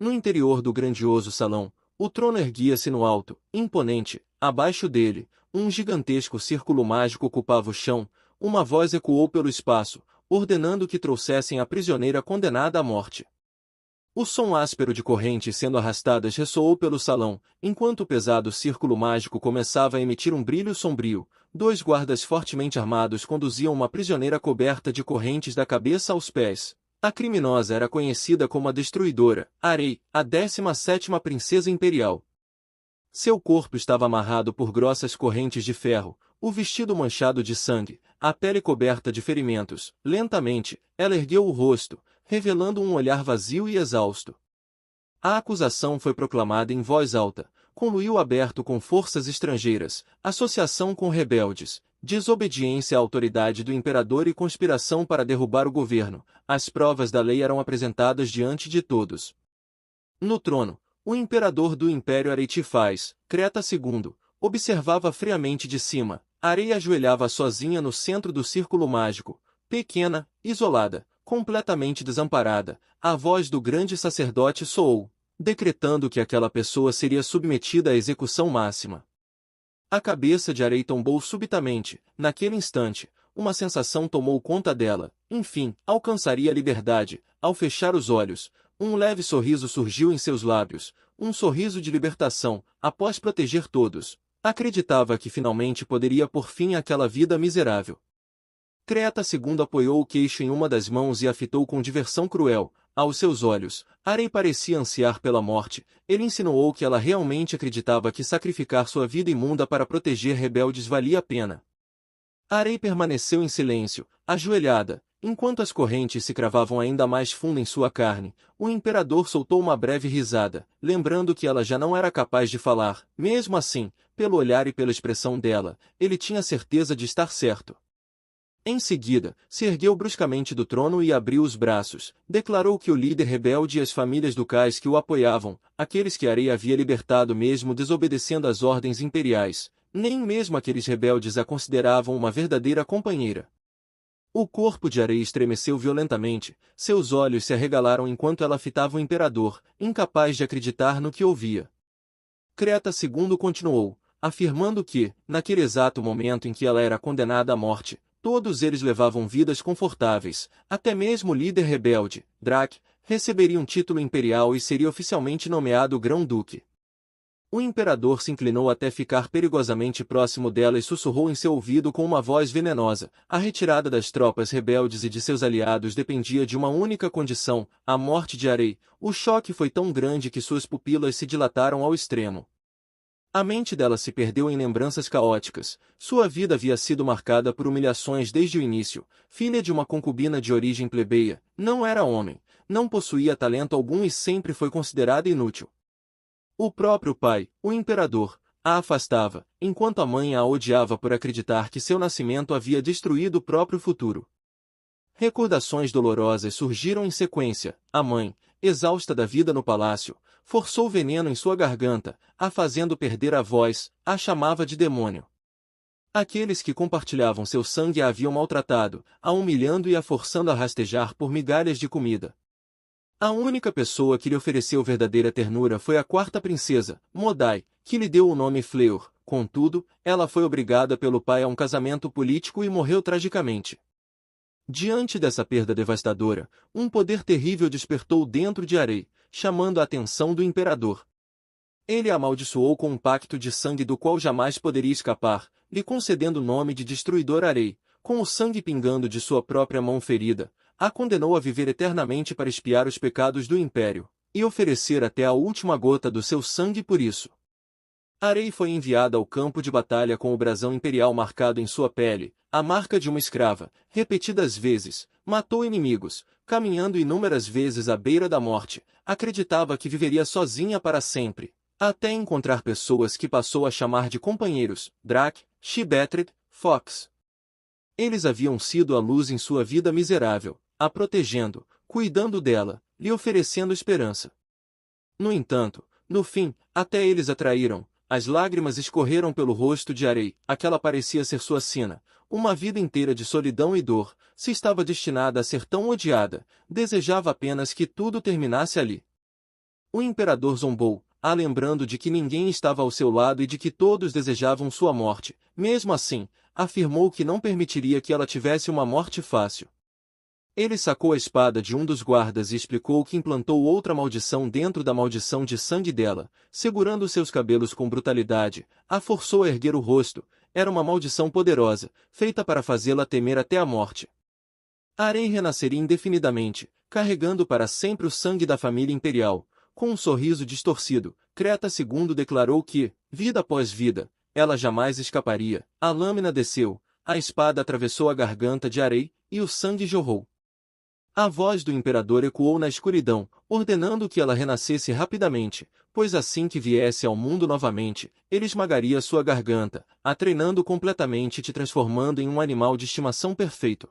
No interior do grandioso salão, o trono erguia-se no alto, imponente. Abaixo dele, um gigantesco círculo mágico ocupava o chão. Uma voz ecoou pelo espaço, ordenando que trouxessem a prisioneira condenada à morte. O som áspero de correntes sendo arrastadas ressoou pelo salão, enquanto o pesado círculo mágico começava a emitir um brilho sombrio. Dois guardas fortemente armados conduziam uma prisioneira coberta de correntes da cabeça aos pés. A criminosa era conhecida como a Destruidora, Arei, a 17ª princesa imperial. Seu corpo estava amarrado por grossas correntes de ferro, o vestido manchado de sangue, a pele coberta de ferimentos. Lentamente, ela ergueu o rosto, revelando um olhar vazio e exausto. A acusação foi proclamada em voz alta, conluio aberto com forças estrangeiras, associação com rebeldes, desobediência à autoridade do imperador e conspiração para derrubar o governo. As provas da lei eram apresentadas diante de todos. No trono, o imperador do Império Areitifaz, Creta II, observava friamente de cima. Arei ajoelhava sozinha no centro do círculo mágico, pequena, isolada, completamente desamparada. A voz do grande sacerdote soou, decretando que aquela pessoa seria submetida à execução máxima. A cabeça de Arei tombou subitamente. Naquele instante, uma sensação tomou conta dela. Enfim, alcançaria a liberdade. Ao fechar os olhos, um leve sorriso surgiu em seus lábios, um sorriso de libertação. Após proteger todos, acreditava que finalmente poderia pôr fim àquela vida miserável. Creta II apoiou o queixo em uma das mãos e a fitou com diversão cruel. Aos seus olhos, Arei parecia ansiar pela morte. Ele insinuou que ela realmente acreditava que sacrificar sua vida imunda para proteger rebeldes valia a pena. Arei permaneceu em silêncio, ajoelhada, enquanto as correntes se cravavam ainda mais fundo em sua carne. O imperador soltou uma breve risada, lembrando que ela já não era capaz de falar. Mesmo assim, pelo olhar e pela expressão dela, ele tinha certeza de estar certo. Em seguida, se ergueu bruscamente do trono e abriu os braços. Declarou que o líder rebelde e as famílias ducais que o apoiavam, aqueles que Arei havia libertado mesmo desobedecendo às ordens imperiais, nem mesmo aqueles rebeldes a consideravam uma verdadeira companheira. O corpo de Arei estremeceu violentamente, seus olhos se arregalaram enquanto ela fitava o imperador, incapaz de acreditar no que ouvia. Creta II continuou, afirmando que, naquele exato momento em que ela era condenada à morte, todos eles levavam vidas confortáveis. Até mesmo o líder rebelde, Drak, receberia um título imperial e seria oficialmente nomeado Grão-Duque. O imperador se inclinou até ficar perigosamente próximo dela e sussurrou em seu ouvido com uma voz venenosa. A retirada das tropas rebeldes e de seus aliados dependia de uma única condição, a morte de Arei. O choque foi tão grande que suas pupilas se dilataram ao extremo. A mente dela se perdeu em lembranças caóticas. Sua vida havia sido marcada por humilhações desde o início. Filha de uma concubina de origem plebeia, não era homem, não possuía talento algum e sempre foi considerada inútil. O próprio pai, o imperador, a afastava, enquanto a mãe a odiava por acreditar que seu nascimento havia destruído o próprio futuro. Recordações dolorosas surgiram em sequência. A mãe, exausta da vida no palácio, forçou veneno em sua garganta, a fazendo perder a voz, a chamava de demônio. Aqueles que compartilhavam seu sangue a haviam maltratado, a humilhando e a forçando a rastejar por migalhas de comida. A única pessoa que lhe ofereceu verdadeira ternura foi a quarta princesa, Modai, que lhe deu o nome Fleur. Contudo, ela foi obrigada pelo pai a um casamento político e morreu tragicamente. Diante dessa perda devastadora, um poder terrível despertou dentro de Arei, chamando a atenção do imperador. Ele a amaldiçoou com um pacto de sangue do qual jamais poderia escapar, lhe concedendo o nome de Destruidor Arei. Com o sangue pingando de sua própria mão ferida, a condenou a viver eternamente para expiar os pecados do império, e oferecer até a última gota do seu sangue por isso. Arei foi enviada ao campo de batalha com o brasão imperial marcado em sua pele, a marca de uma escrava. Repetidas vezes, matou inimigos, caminhando inúmeras vezes à beira da morte. Acreditava que viveria sozinha para sempre, até encontrar pessoas que passou a chamar de companheiros, Drak, Shibetred, Fox. Eles haviam sido a luz em sua vida miserável, a protegendo, cuidando dela, lhe oferecendo esperança. No entanto, no fim, até eles a traíram. As lágrimas escorreram pelo rosto de Arei. Aquela parecia ser sua sina. Uma vida inteira de solidão e dor. Se estava destinada a ser tão odiada, desejava apenas que tudo terminasse ali. O imperador zombou, a lembrando de que ninguém estava ao seu lado e de que todos desejavam sua morte. Mesmo assim, afirmou que não permitiria que ela tivesse uma morte fácil. Ele sacou a espada de um dos guardas e explicou que implantou outra maldição dentro da maldição de sangue dela, segurando seus cabelos com brutalidade, a forçou a erguer o rosto. Era uma maldição poderosa, feita para fazê-la temer até a morte. Arei renasceria indefinidamente, carregando para sempre o sangue da família imperial. Com um sorriso distorcido, Creta II declarou que, vida após vida, ela jamais escaparia. A lâmina desceu, a espada atravessou a garganta de Arei, e o sangue jorrou. A voz do imperador ecoou na escuridão, ordenando que ela renascesse rapidamente, pois assim que viesse ao mundo novamente, ele esmagaria sua garganta, a treinando completamente e te transformando em um animal de estimação perfeito.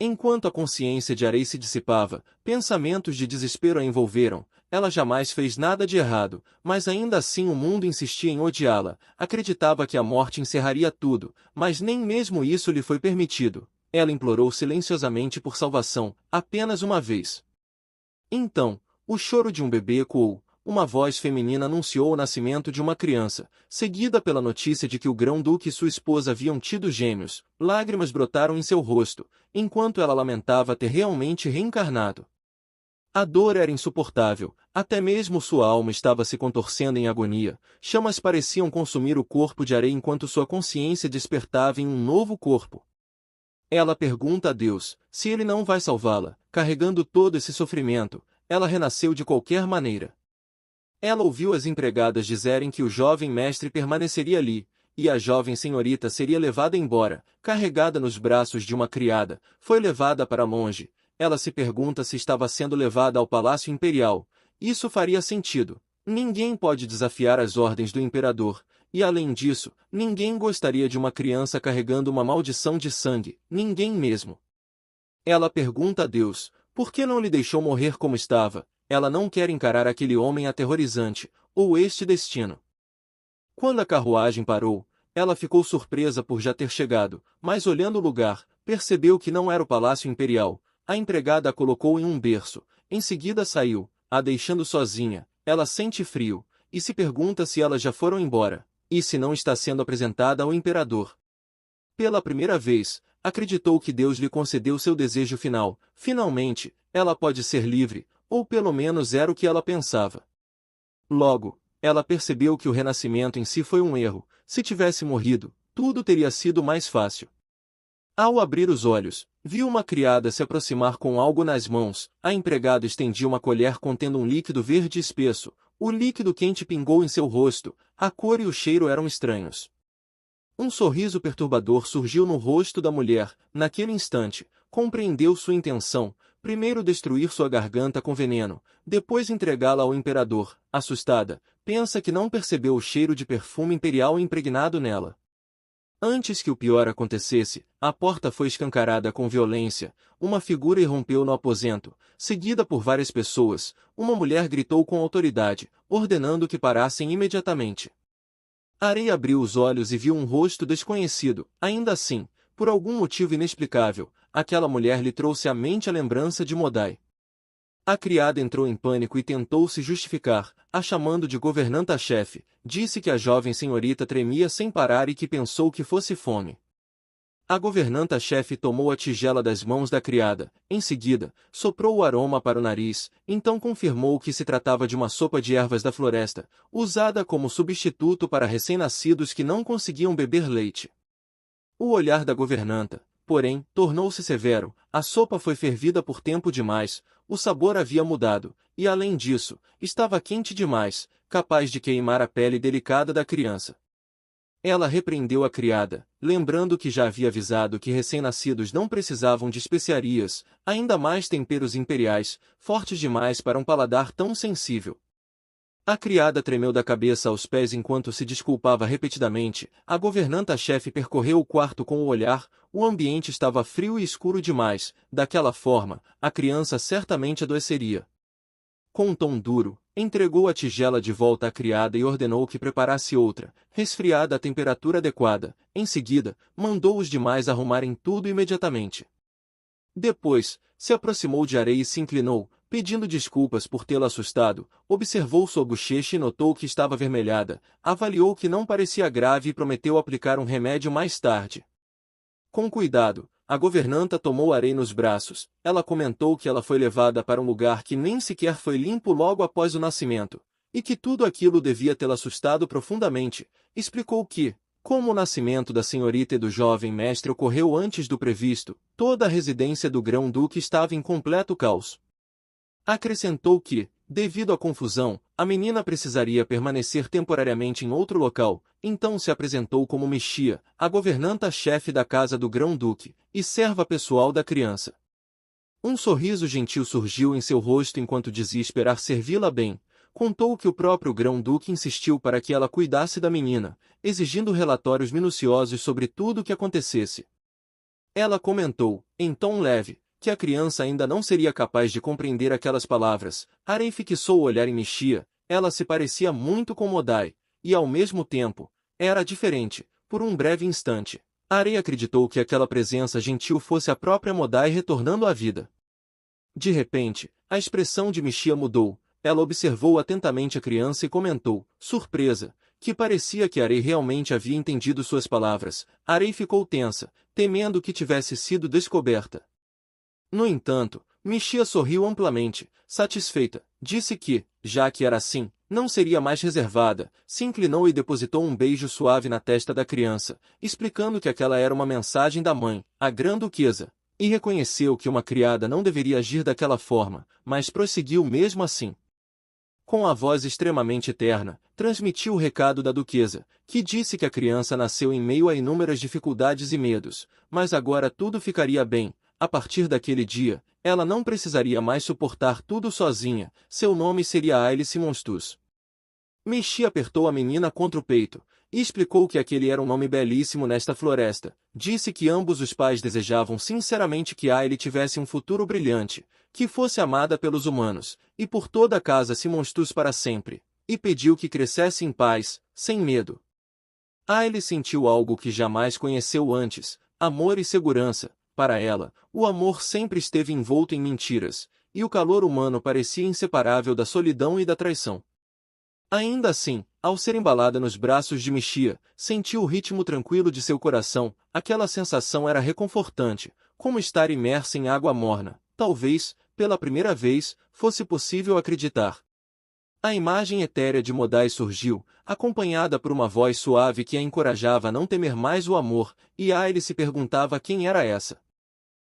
Enquanto a consciência de Arei se dissipava, pensamentos de desespero a envolveram. Ela jamais fez nada de errado, mas ainda assim o mundo insistia em odiá-la, acreditava que a morte encerraria tudo, mas nem mesmo isso lhe foi permitido. Ela implorou silenciosamente por salvação, apenas uma vez. Então, o choro de um bebê ecoou, uma voz feminina anunciou o nascimento de uma criança, seguida pela notícia de que o grão-duque e sua esposa haviam tido gêmeos. Lágrimas brotaram em seu rosto, enquanto ela lamentava ter realmente reencarnado. A dor era insuportável, até mesmo sua alma estava se contorcendo em agonia, chamas pareciam consumir o corpo de Arei enquanto sua consciência despertava em um novo corpo. Ela pergunta a Deus, se ele não vai salvá-la, carregando todo esse sofrimento. Ela renasceu de qualquer maneira. Ela ouviu as empregadas dizerem que o jovem mestre permaneceria ali, e a jovem senhorita seria levada embora, carregada nos braços de uma criada, foi levada para longe. Ela se pergunta se estava sendo levada ao Palácio Imperial. Isso faria sentido. Ninguém pode desafiar as ordens do imperador, e além disso, ninguém gostaria de uma criança carregando uma maldição de sangue, ninguém mesmo. Ela pergunta a Deus, por que não lhe deixou morrer como estava? Ela não quer encarar aquele homem aterrorizante, ou este destino. Quando a carruagem parou, ela ficou surpresa por já ter chegado, mas olhando o lugar, percebeu que não era o Palácio Imperial. A empregada a colocou em um berço, em seguida saiu, a deixando sozinha. Ela sente frio, e se pergunta se elas já foram embora, e se não está sendo apresentada ao imperador. Pela primeira vez, acreditou que Deus lhe concedeu seu desejo final. Finalmente, ela pode ser livre, ou pelo menos era o que ela pensava. Logo, ela percebeu que o renascimento em si foi um erro. Se tivesse morrido, tudo teria sido mais fácil. Ao abrir os olhos, viu uma criada se aproximar com algo nas mãos. A empregada estendia uma colher contendo um líquido verde espesso. O líquido quente pingou em seu rosto. A cor e o cheiro eram estranhos. Um sorriso perturbador surgiu no rosto da mulher. Naquele instante, compreendeu sua intenção. Primeiro destruir sua garganta com veneno, depois entregá-la ao imperador. Assustada, pensa que não percebeu o cheiro de perfume imperial impregnado nela. Antes que o pior acontecesse, a porta foi escancarada com violência. Uma figura irrompeu no aposento, seguida por várias pessoas. Uma mulher gritou com autoridade, ordenando que parassem imediatamente. Arei abriu os olhos e viu um rosto desconhecido. Ainda assim, por algum motivo inexplicável, aquela mulher lhe trouxe à mente a lembrança de Modai. A criada entrou em pânico e tentou se justificar, a chamando de governanta-chefe. Disse que a jovem senhorita tremia sem parar e que pensou que fosse fome. A governanta-chefe tomou a tigela das mãos da criada, em seguida, soprou o aroma para o nariz, então confirmou que se tratava de uma sopa de ervas da floresta, usada como substituto para recém-nascidos que não conseguiam beber leite. O olhar da governanta, porém, tornou-se severo. A sopa foi fervida por tempo demais, o sabor havia mudado, e além disso, estava quente demais, capaz de queimar a pele delicada da criança. Ela repreendeu a criada, lembrando que já havia avisado que recém-nascidos não precisavam de especiarias, ainda mais temperos imperiais, fortes demais para um paladar tão sensível. A criada tremeu da cabeça aos pés enquanto se desculpava repetidamente. A governanta-chefe percorreu o quarto com o olhar. O ambiente estava frio e escuro demais. Daquela forma, a criança certamente adoeceria. Com um tom duro, entregou a tigela de volta à criada e ordenou que preparasse outra, resfriada à temperatura adequada. Em seguida, mandou os demais arrumarem tudo imediatamente. Depois, se aproximou de Arei e se inclinou, pedindo desculpas por tê-la assustado, observou sua bochecha e notou que estava avermelhada, avaliou que não parecia grave e prometeu aplicar um remédio mais tarde. Com cuidado, a governanta tomou Arei nos braços. Ela comentou que ela foi levada para um lugar que nem sequer foi limpo logo após o nascimento, e que tudo aquilo devia tê-la assustado profundamente. Explicou que, como o nascimento da senhorita e do jovem mestre ocorreu antes do previsto, toda a residência do grão-duque estava em completo caos. Acrescentou que, devido à confusão, a menina precisaria permanecer temporariamente em outro local, então se apresentou como Mexia, a governanta-chefe da casa do grão-duque, e serva pessoal da criança. Um sorriso gentil surgiu em seu rosto enquanto dizia esperar servi-la bem. Contou que o próprio grão-duque insistiu para que ela cuidasse da menina, exigindo relatórios minuciosos sobre tudo o que acontecesse. Ela comentou, em tom leve, que a criança ainda não seria capaz de compreender aquelas palavras. Arei fixou o olhar em Mexia. Ela se parecia muito com Modai, e ao mesmo tempo, era diferente. Por um breve instante, Arei acreditou que aquela presença gentil fosse a própria Modai retornando à vida. De repente, a expressão de Mexia mudou. Ela observou atentamente a criança e comentou, surpresa, que parecia que Arei realmente havia entendido suas palavras. Arei ficou tensa, temendo que tivesse sido descoberta. No entanto, Mexia sorriu amplamente, satisfeita. Disse que, já que era assim, não seria mais reservada. Se inclinou e depositou um beijo suave na testa da criança, explicando que aquela era uma mensagem da mãe, a grã-duquesa, e reconheceu que uma criada não deveria agir daquela forma, mas prosseguiu mesmo assim. Com a voz extremamente terna, transmitiu o recado da duquesa, que disse que a criança nasceu em meio a inúmeras dificuldades e medos, mas agora tudo ficaria bem. A partir daquele dia, ela não precisaria mais suportar tudo sozinha. Seu nome seria Ailice Monstus. Mexia apertou a menina contra o peito, e explicou que aquele era um nome belíssimo nesta floresta. Disse que ambos os pais desejavam sinceramente que Aile tivesse um futuro brilhante, que fosse amada pelos humanos, e por toda a casa Simonstus para sempre, e pediu que crescesse em paz, sem medo. Aile sentiu algo que jamais conheceu antes, amor e segurança. Para ela, o amor sempre esteve envolto em mentiras, e o calor humano parecia inseparável da solidão e da traição. Ainda assim, ao ser embalada nos braços de Mexia, sentiu o ritmo tranquilo de seu coração. Aquela sensação era reconfortante, como estar imersa em água morna. Talvez, pela primeira vez, fosse possível acreditar. A imagem etérea de Modai surgiu, acompanhada por uma voz suave que a encorajava a não temer mais o amor, e Aile se perguntava quem era essa.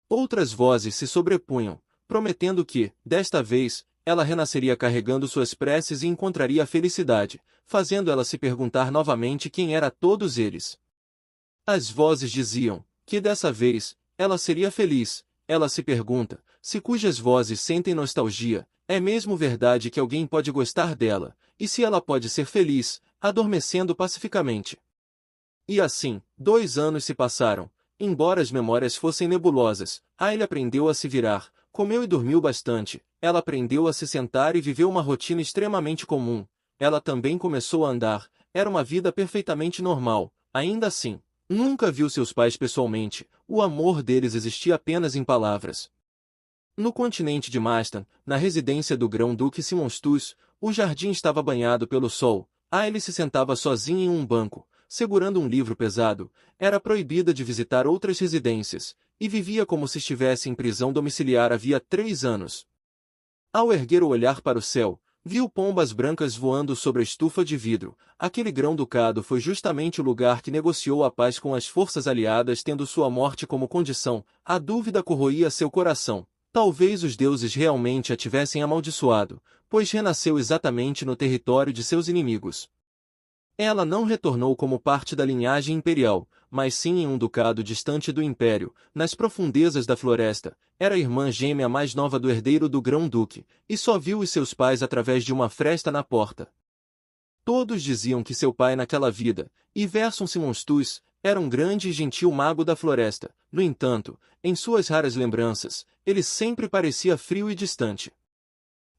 Outras vozes se sobrepunham, prometendo que, desta vez, ela renasceria carregando suas preces e encontraria a felicidade, fazendo ela se perguntar novamente quem era todos eles. As vozes diziam que dessa vez, ela seria feliz. Ela se pergunta, se cujas vozes sentem nostalgia, é mesmo verdade que alguém pode gostar dela, e se ela pode ser feliz, adormecendo pacificamente. E assim, 2 anos se passaram. Embora as memórias fossem nebulosas, Aile aprendeu a se virar, comeu e dormiu bastante. Ela aprendeu a se sentar e viveu uma rotina extremamente comum. Ela também começou a andar. Era uma vida perfeitamente normal. Ainda assim, nunca viu seus pais pessoalmente. O amor deles existia apenas em palavras. No continente de Mastan, na residência do grão-duque Simonstus, o jardim estava banhado pelo sol. Aile se sentava sozinha em um banco, segurando um livro pesado. Era proibida de visitar outras residências, e vivia como se estivesse em prisão domiciliar havia 3 anos. Ao erguer o olhar para o céu, viu pombas brancas voando sobre a estufa de vidro. Aquele grão-ducado foi justamente o lugar que negociou a paz com as forças aliadas, tendo sua morte como condição. A dúvida corroía seu coração. Talvez os deuses realmente a tivessem amaldiçoado, pois renasceu exatamente no território de seus inimigos. Ela não retornou como parte da linhagem imperial, mas sim em um ducado distante do império, nas profundezas da floresta. Era a irmã gêmea mais nova do herdeiro do grão-duque, e só viu os seus pais através de uma fresta na porta. Todos diziam que seu pai naquela vida, Iverson Simonstus, era um grande e gentil mago da floresta. No entanto, em suas raras lembranças, ele sempre parecia frio e distante.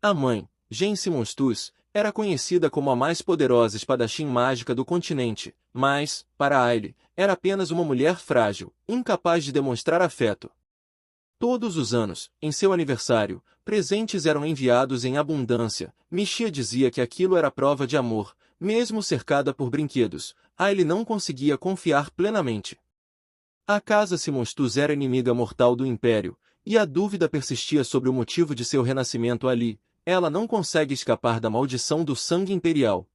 A mãe, Jane Simonstus, era conhecida como a mais poderosa espadachim mágica do continente, mas, para Aile, era apenas uma mulher frágil, incapaz de demonstrar afeto. Todos os anos, em seu aniversário, Presentes eram enviados em abundância. Mexia dizia que aquilo era prova de amor, mesmo cercada por brinquedos. Aile não conseguia confiar plenamente. A casa Simonstus era inimiga mortal do Império, e a dúvida persistia sobre o motivo de seu renascimento ali. Ela não consegue escapar da maldição do sangue imperial.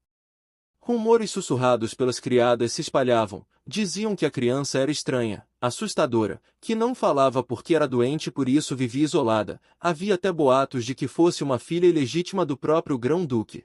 Rumores sussurrados pelas criadas se espalhavam. Diziam que a criança era estranha, assustadora, que não falava porque era doente e por isso vivia isolada. Havia até boatos de que fosse uma filha ilegítima do próprio Grão-Duque.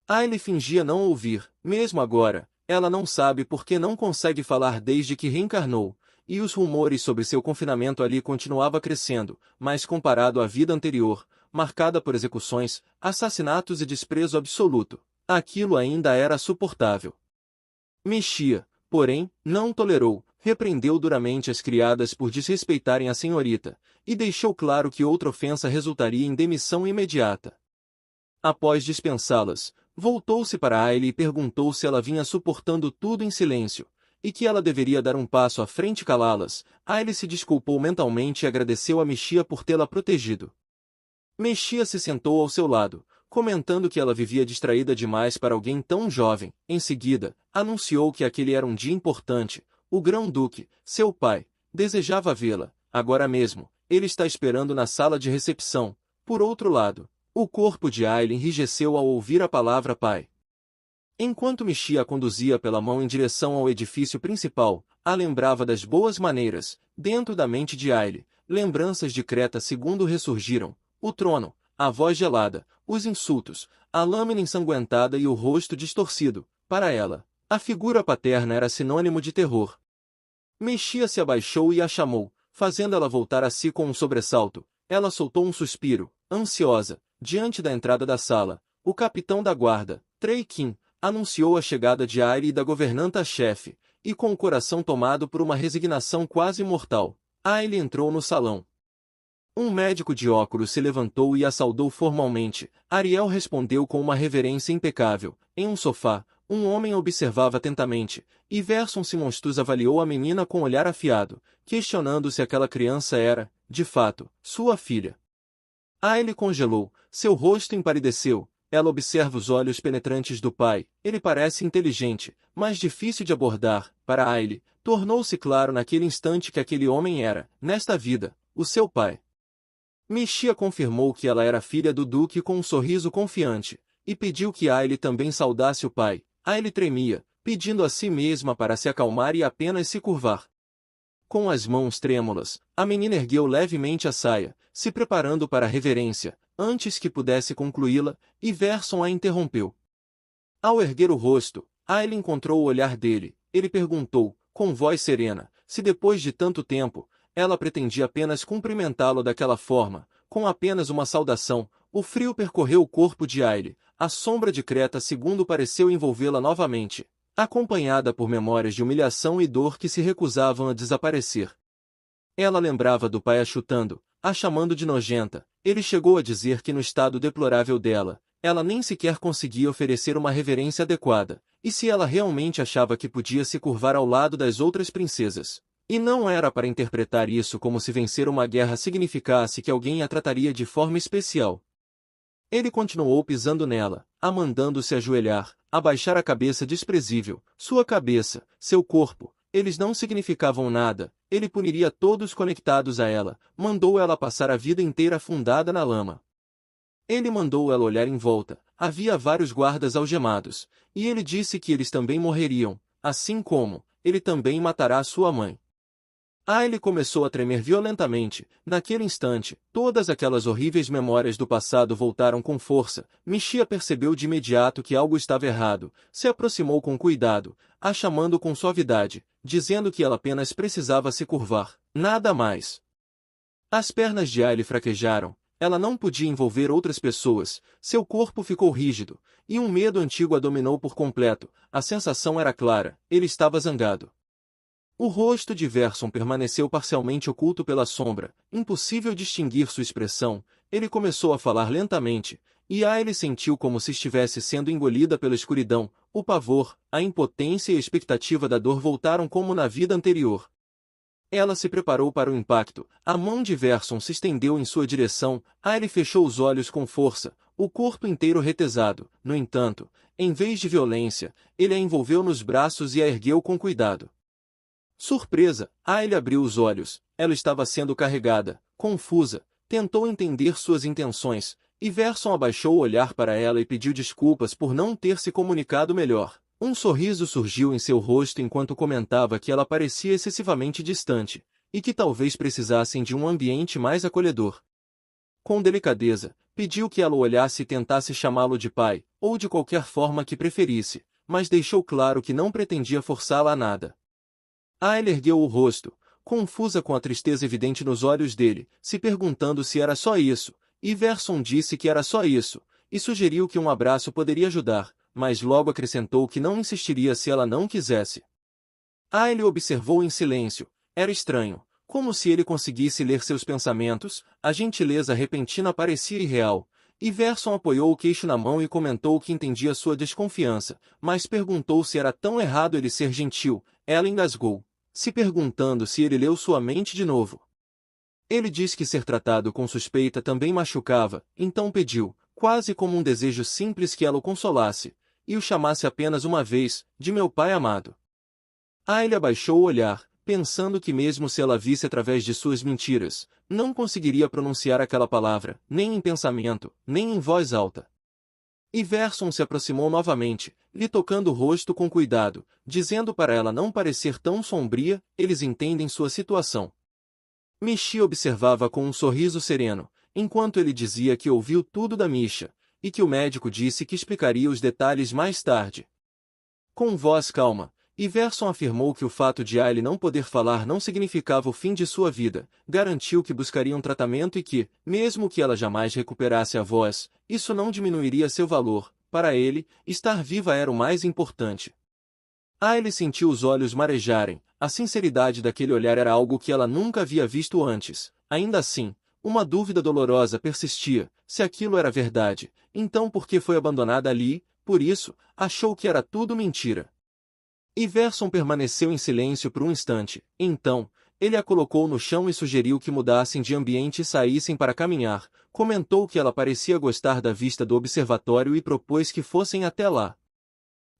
Aile fingia não ouvir. Mesmo agora, ela não sabe porque não consegue falar desde que reencarnou, e os rumores sobre seu confinamento ali continuavam crescendo, mas comparado à vida anterior, marcada por execuções, assassinatos e desprezo absoluto, aquilo ainda era suportável. Mexia, porém, não tolerou, repreendeu duramente as criadas por desrespeitarem a senhorita, e deixou claro que outra ofensa resultaria em demissão imediata. Após dispensá-las, voltou-se para Aile e perguntou se ela vinha suportando tudo em silêncio, e que ela deveria dar um passo à frente e calá-las. Aile se desculpou mentalmente e agradeceu a Mexia por tê-la protegido. Mexia se sentou ao seu lado, comentando que ela vivia distraída demais para alguém tão jovem. Em seguida, anunciou que aquele era um dia importante. O Grão-Duque, seu pai, desejava vê-la, agora mesmo. Ele está esperando na sala de recepção. Por outro lado, o corpo de Aile enrijeceu ao ouvir a palavra pai. Enquanto Mexia a conduzia pela mão em direção ao edifício principal, a lembrava das boas maneiras. Dentro da mente de Aile, lembranças de Creta segundo ressurgiram. O trono, a voz gelada, os insultos, a lâmina ensanguentada e o rosto distorcido. Para ela, a figura paterna era sinônimo de terror. Mexia se abaixou e a chamou, fazendo ela voltar a si com um sobressalto. Ela soltou um suspiro, ansiosa. Diante da entrada da sala, o capitão da guarda, Treikin, anunciou a chegada de Aile e da governanta-chefe, e com o coração tomado por uma resignação quase mortal, Aile entrou no salão. Um médico de óculos se levantou e a saudou formalmente. Ariel respondeu com uma reverência impecável. Em um sofá, um homem observava atentamente, e Verson Simonstus avaliou a menina com olhar afiado, questionando se aquela criança era, de fato, sua filha. Aile congelou, seu rosto empalideceu. Ela observa os olhos penetrantes do pai. Ele parece inteligente, mas difícil de abordar. Para Aile, tornou-se claro naquele instante que aquele homem era, nesta vida, o seu pai. Mexia confirmou que ela era filha do duque com um sorriso confiante, e pediu que Aile também saudasse o pai. Aile tremia, pedindo a si mesma para se acalmar e apenas se curvar. Com as mãos trêmulas, a menina ergueu levemente a saia, se preparando para a reverência, antes que pudesse concluí-la, e Verson a interrompeu. Ao erguer o rosto, Aile encontrou o olhar dele. Ele perguntou, com voz serena, se depois de tanto tempo, ela pretendia apenas cumprimentá-lo daquela forma, com apenas uma saudação. O frio percorreu o corpo de Aile, a sombra de Creta segundo pareceu envolvê-la novamente, acompanhada por memórias de humilhação e dor que se recusavam a desaparecer. Ela lembrava do pai a chutando, a chamando de nojenta. Ele chegou a dizer que no estado deplorável dela, ela nem sequer conseguia oferecer uma reverência adequada, e se ela realmente achava que podia se curvar ao lado das outras princesas, e não era para interpretar isso como se vencer uma guerra significasse que alguém a trataria de forma especial. Ele continuou pisando nela, a mandando-se ajoelhar, abaixar a cabeça desprezível, sua cabeça, seu corpo, eles não significavam nada, ele puniria todos conectados a ela, mandou ela passar a vida inteira afundada na lama. Ele mandou ela olhar em volta, havia vários guardas algemados, e ele disse que eles também morreriam, assim como, ele também matará sua mãe. Aile começou a tremer violentamente. Naquele instante, todas aquelas horríveis memórias do passado voltaram com força. Mexia percebeu de imediato que algo estava errado. Se aproximou com cuidado, a chamando com suavidade, dizendo que ela apenas precisava se curvar. Nada mais. As pernas de Aile fraquejaram. Ela não podia envolver outras pessoas. Seu corpo ficou rígido, e um medo antigo a dominou por completo. A sensação era clara. Ele estava zangado. O rosto de Verson permaneceu parcialmente oculto pela sombra, impossível distinguir sua expressão. Ele começou a falar lentamente, e Aile sentiu como se estivesse sendo engolida pela escuridão. O pavor, a impotência e a expectativa da dor voltaram como na vida anterior. Ela se preparou para o impacto. A mão de Verson se estendeu em sua direção. Ele fechou os olhos com força, o corpo inteiro retesado. No entanto, em vez de violência, ele a envolveu nos braços e a ergueu com cuidado. Surpresa, ele abriu os olhos. Ela estava sendo carregada. Confusa, tentou entender suas intenções, e Verson abaixou o olhar para ela e pediu desculpas por não ter se comunicado melhor. Um sorriso surgiu em seu rosto enquanto comentava que ela parecia excessivamente distante, e que talvez precisassem de um ambiente mais acolhedor. Com delicadeza, pediu que ela o olhasse e tentasse chamá-lo de pai, ou de qualquer forma que preferisse, mas deixou claro que não pretendia forçá-la a nada. Ele ergueu o rosto, confusa com a tristeza evidente nos olhos dele, se perguntando se era só isso, e Verson disse que era só isso, e sugeriu que um abraço poderia ajudar, mas logo acrescentou que não insistiria se ela não quisesse. Ele observou em silêncio. Era estranho, como se ele conseguisse ler seus pensamentos, a gentileza repentina parecia irreal, e Verson apoiou o queixo na mão e comentou que entendia sua desconfiança, mas perguntou se era tão errado ele ser gentil. Ela engasgou, se perguntando se ele leu sua mente de novo. Ele disse que ser tratado com suspeita também machucava, então pediu, quase como um desejo simples, que ela o consolasse, e o chamasse apenas uma vez, de meu pai amado. Ele abaixou o olhar, pensando que mesmo se ela visse através de suas mentiras, não conseguiria pronunciar aquela palavra, nem em pensamento, nem em voz alta. E Verson se aproximou novamente, lhe tocando o rosto com cuidado, dizendo para ela não parecer tão sombria. Eles entendem sua situação. Misha observava com um sorriso sereno, enquanto ele dizia que ouviu tudo da Misha, e que o médico disse que explicaria os detalhes mais tarde. Com voz calma, Iverson afirmou que o fato de Ailey não poder falar não significava o fim de sua vida, garantiu que buscaria um tratamento e que, mesmo que ela jamais recuperasse a voz, isso não diminuiria seu valor. Para ele, estar viva era o mais importante. Ailey sentiu os olhos marejarem. A sinceridade daquele olhar era algo que ela nunca havia visto antes. Ainda assim, uma dúvida dolorosa persistia. Se aquilo era verdade, então por que foi abandonada ali? Por isso, achou que era tudo mentira. Iverson permaneceu em silêncio por um instante. Então, ele a colocou no chão e sugeriu que mudassem de ambiente e saíssem para caminhar. Comentou que ela parecia gostar da vista do observatório e propôs que fossem até lá.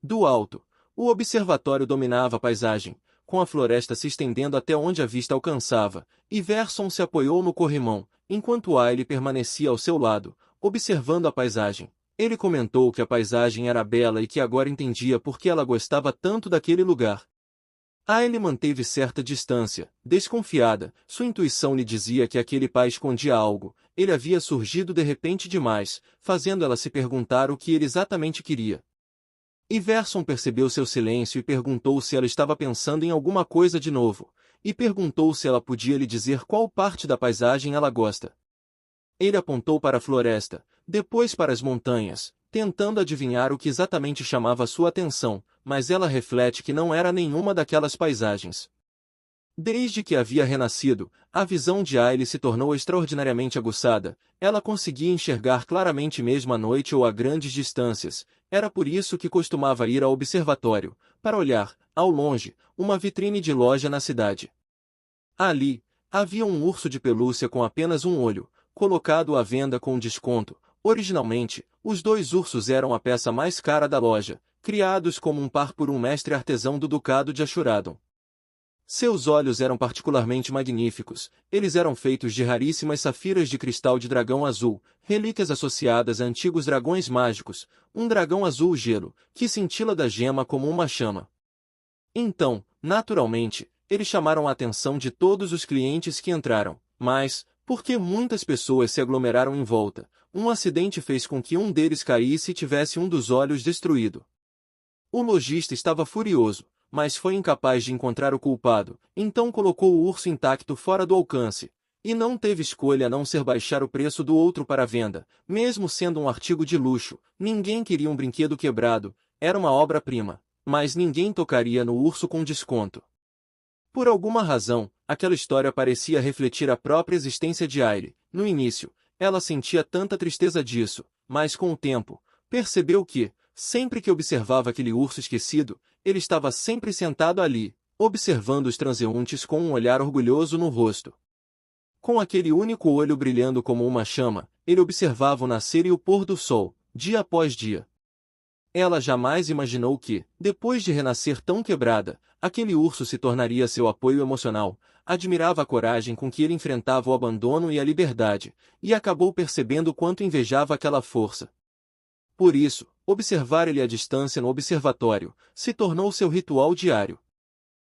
Do alto, o observatório dominava a paisagem, com a floresta se estendendo até onde a vista alcançava. Iverson se apoiou no corrimão, enquanto Ailey permanecia ao seu lado, observando a paisagem. Ele comentou que a paisagem era bela e que agora entendia por que ela gostava tanto daquele lugar. Ailey manteve certa distância, desconfiada. Sua intuição lhe dizia que aquele pai escondia algo. Ele havia surgido de repente demais, fazendo ela se perguntar o que ele exatamente queria. Iverson percebeu seu silêncio e perguntou se ela estava pensando em alguma coisa de novo, e perguntou se ela podia lhe dizer qual parte da paisagem ela gosta. Ele apontou para a floresta, depois para as montanhas, tentando adivinhar o que exatamente chamava sua atenção, mas ela reflete que não era nenhuma daquelas paisagens. Desde que havia renascido, a visão de Ailey se tornou extraordinariamente aguçada. Ela conseguia enxergar claramente mesmo à noite ou a grandes distâncias. Era por isso que costumava ir ao observatório, para olhar, ao longe, uma vitrine de loja na cidade. Ali, havia um urso de pelúcia com apenas um olho, colocado à venda com desconto. Originalmente, os 2 ursos eram a peça mais cara da loja, criados como um par por um mestre artesão do Ducado de Ashuradan. Seus olhos eram particularmente magníficos. Eles eram feitos de raríssimas safiras de cristal de dragão azul, relíquias associadas a antigos dragões mágicos, um dragão azul gelo, que cintila da gema como uma chama. Então, naturalmente, eles chamaram a atenção de todos os clientes que entraram, mas, porque muitas pessoas se aglomeraram em volta, um acidente fez com que um deles caísse e tivesse um dos olhos destruído. O lojista estava furioso, mas foi incapaz de encontrar o culpado, então colocou o urso intacto fora do alcance, e não teve escolha a não ser baixar o preço do outro para venda. Mesmo sendo um artigo de luxo, ninguém queria um brinquedo quebrado, era uma obra-prima, mas ninguém tocaria no urso com desconto. Por alguma razão, aquela história parecia refletir a própria existência de Ailey. No início, ela sentia tanta tristeza disso, mas com o tempo, percebeu que, sempre que observava aquele urso esquecido, ele estava sempre sentado ali, observando os transeuntes com um olhar orgulhoso no rosto. Com aquele único olho brilhando como uma chama, ele observava o nascer e o pôr do sol, dia após dia. Ela jamais imaginou que, depois de renascer tão quebrada, aquele urso se tornaria seu apoio emocional. Admirava a coragem com que ele enfrentava o abandono e a liberdade, e acabou percebendo quanto invejava aquela força. Por isso, observar ele à distância no observatório se tornou seu ritual diário.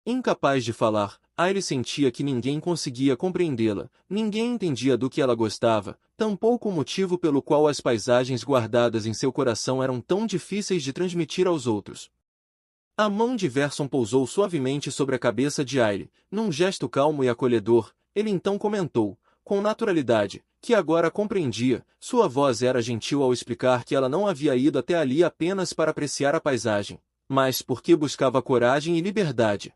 Incapaz de falar, Ailey sentia que ninguém conseguia compreendê-la, ninguém entendia do que ela gostava, tampouco o motivo pelo qual as paisagens guardadas em seu coração eram tão difíceis de transmitir aos outros. A mão de Verson pousou suavemente sobre a cabeça de Ailey, num gesto calmo e acolhedor. Ele então comentou, com naturalidade, que agora compreendia. Sua voz era gentil ao explicar que ela não havia ido até ali apenas para apreciar a paisagem, mas porque buscava coragem e liberdade.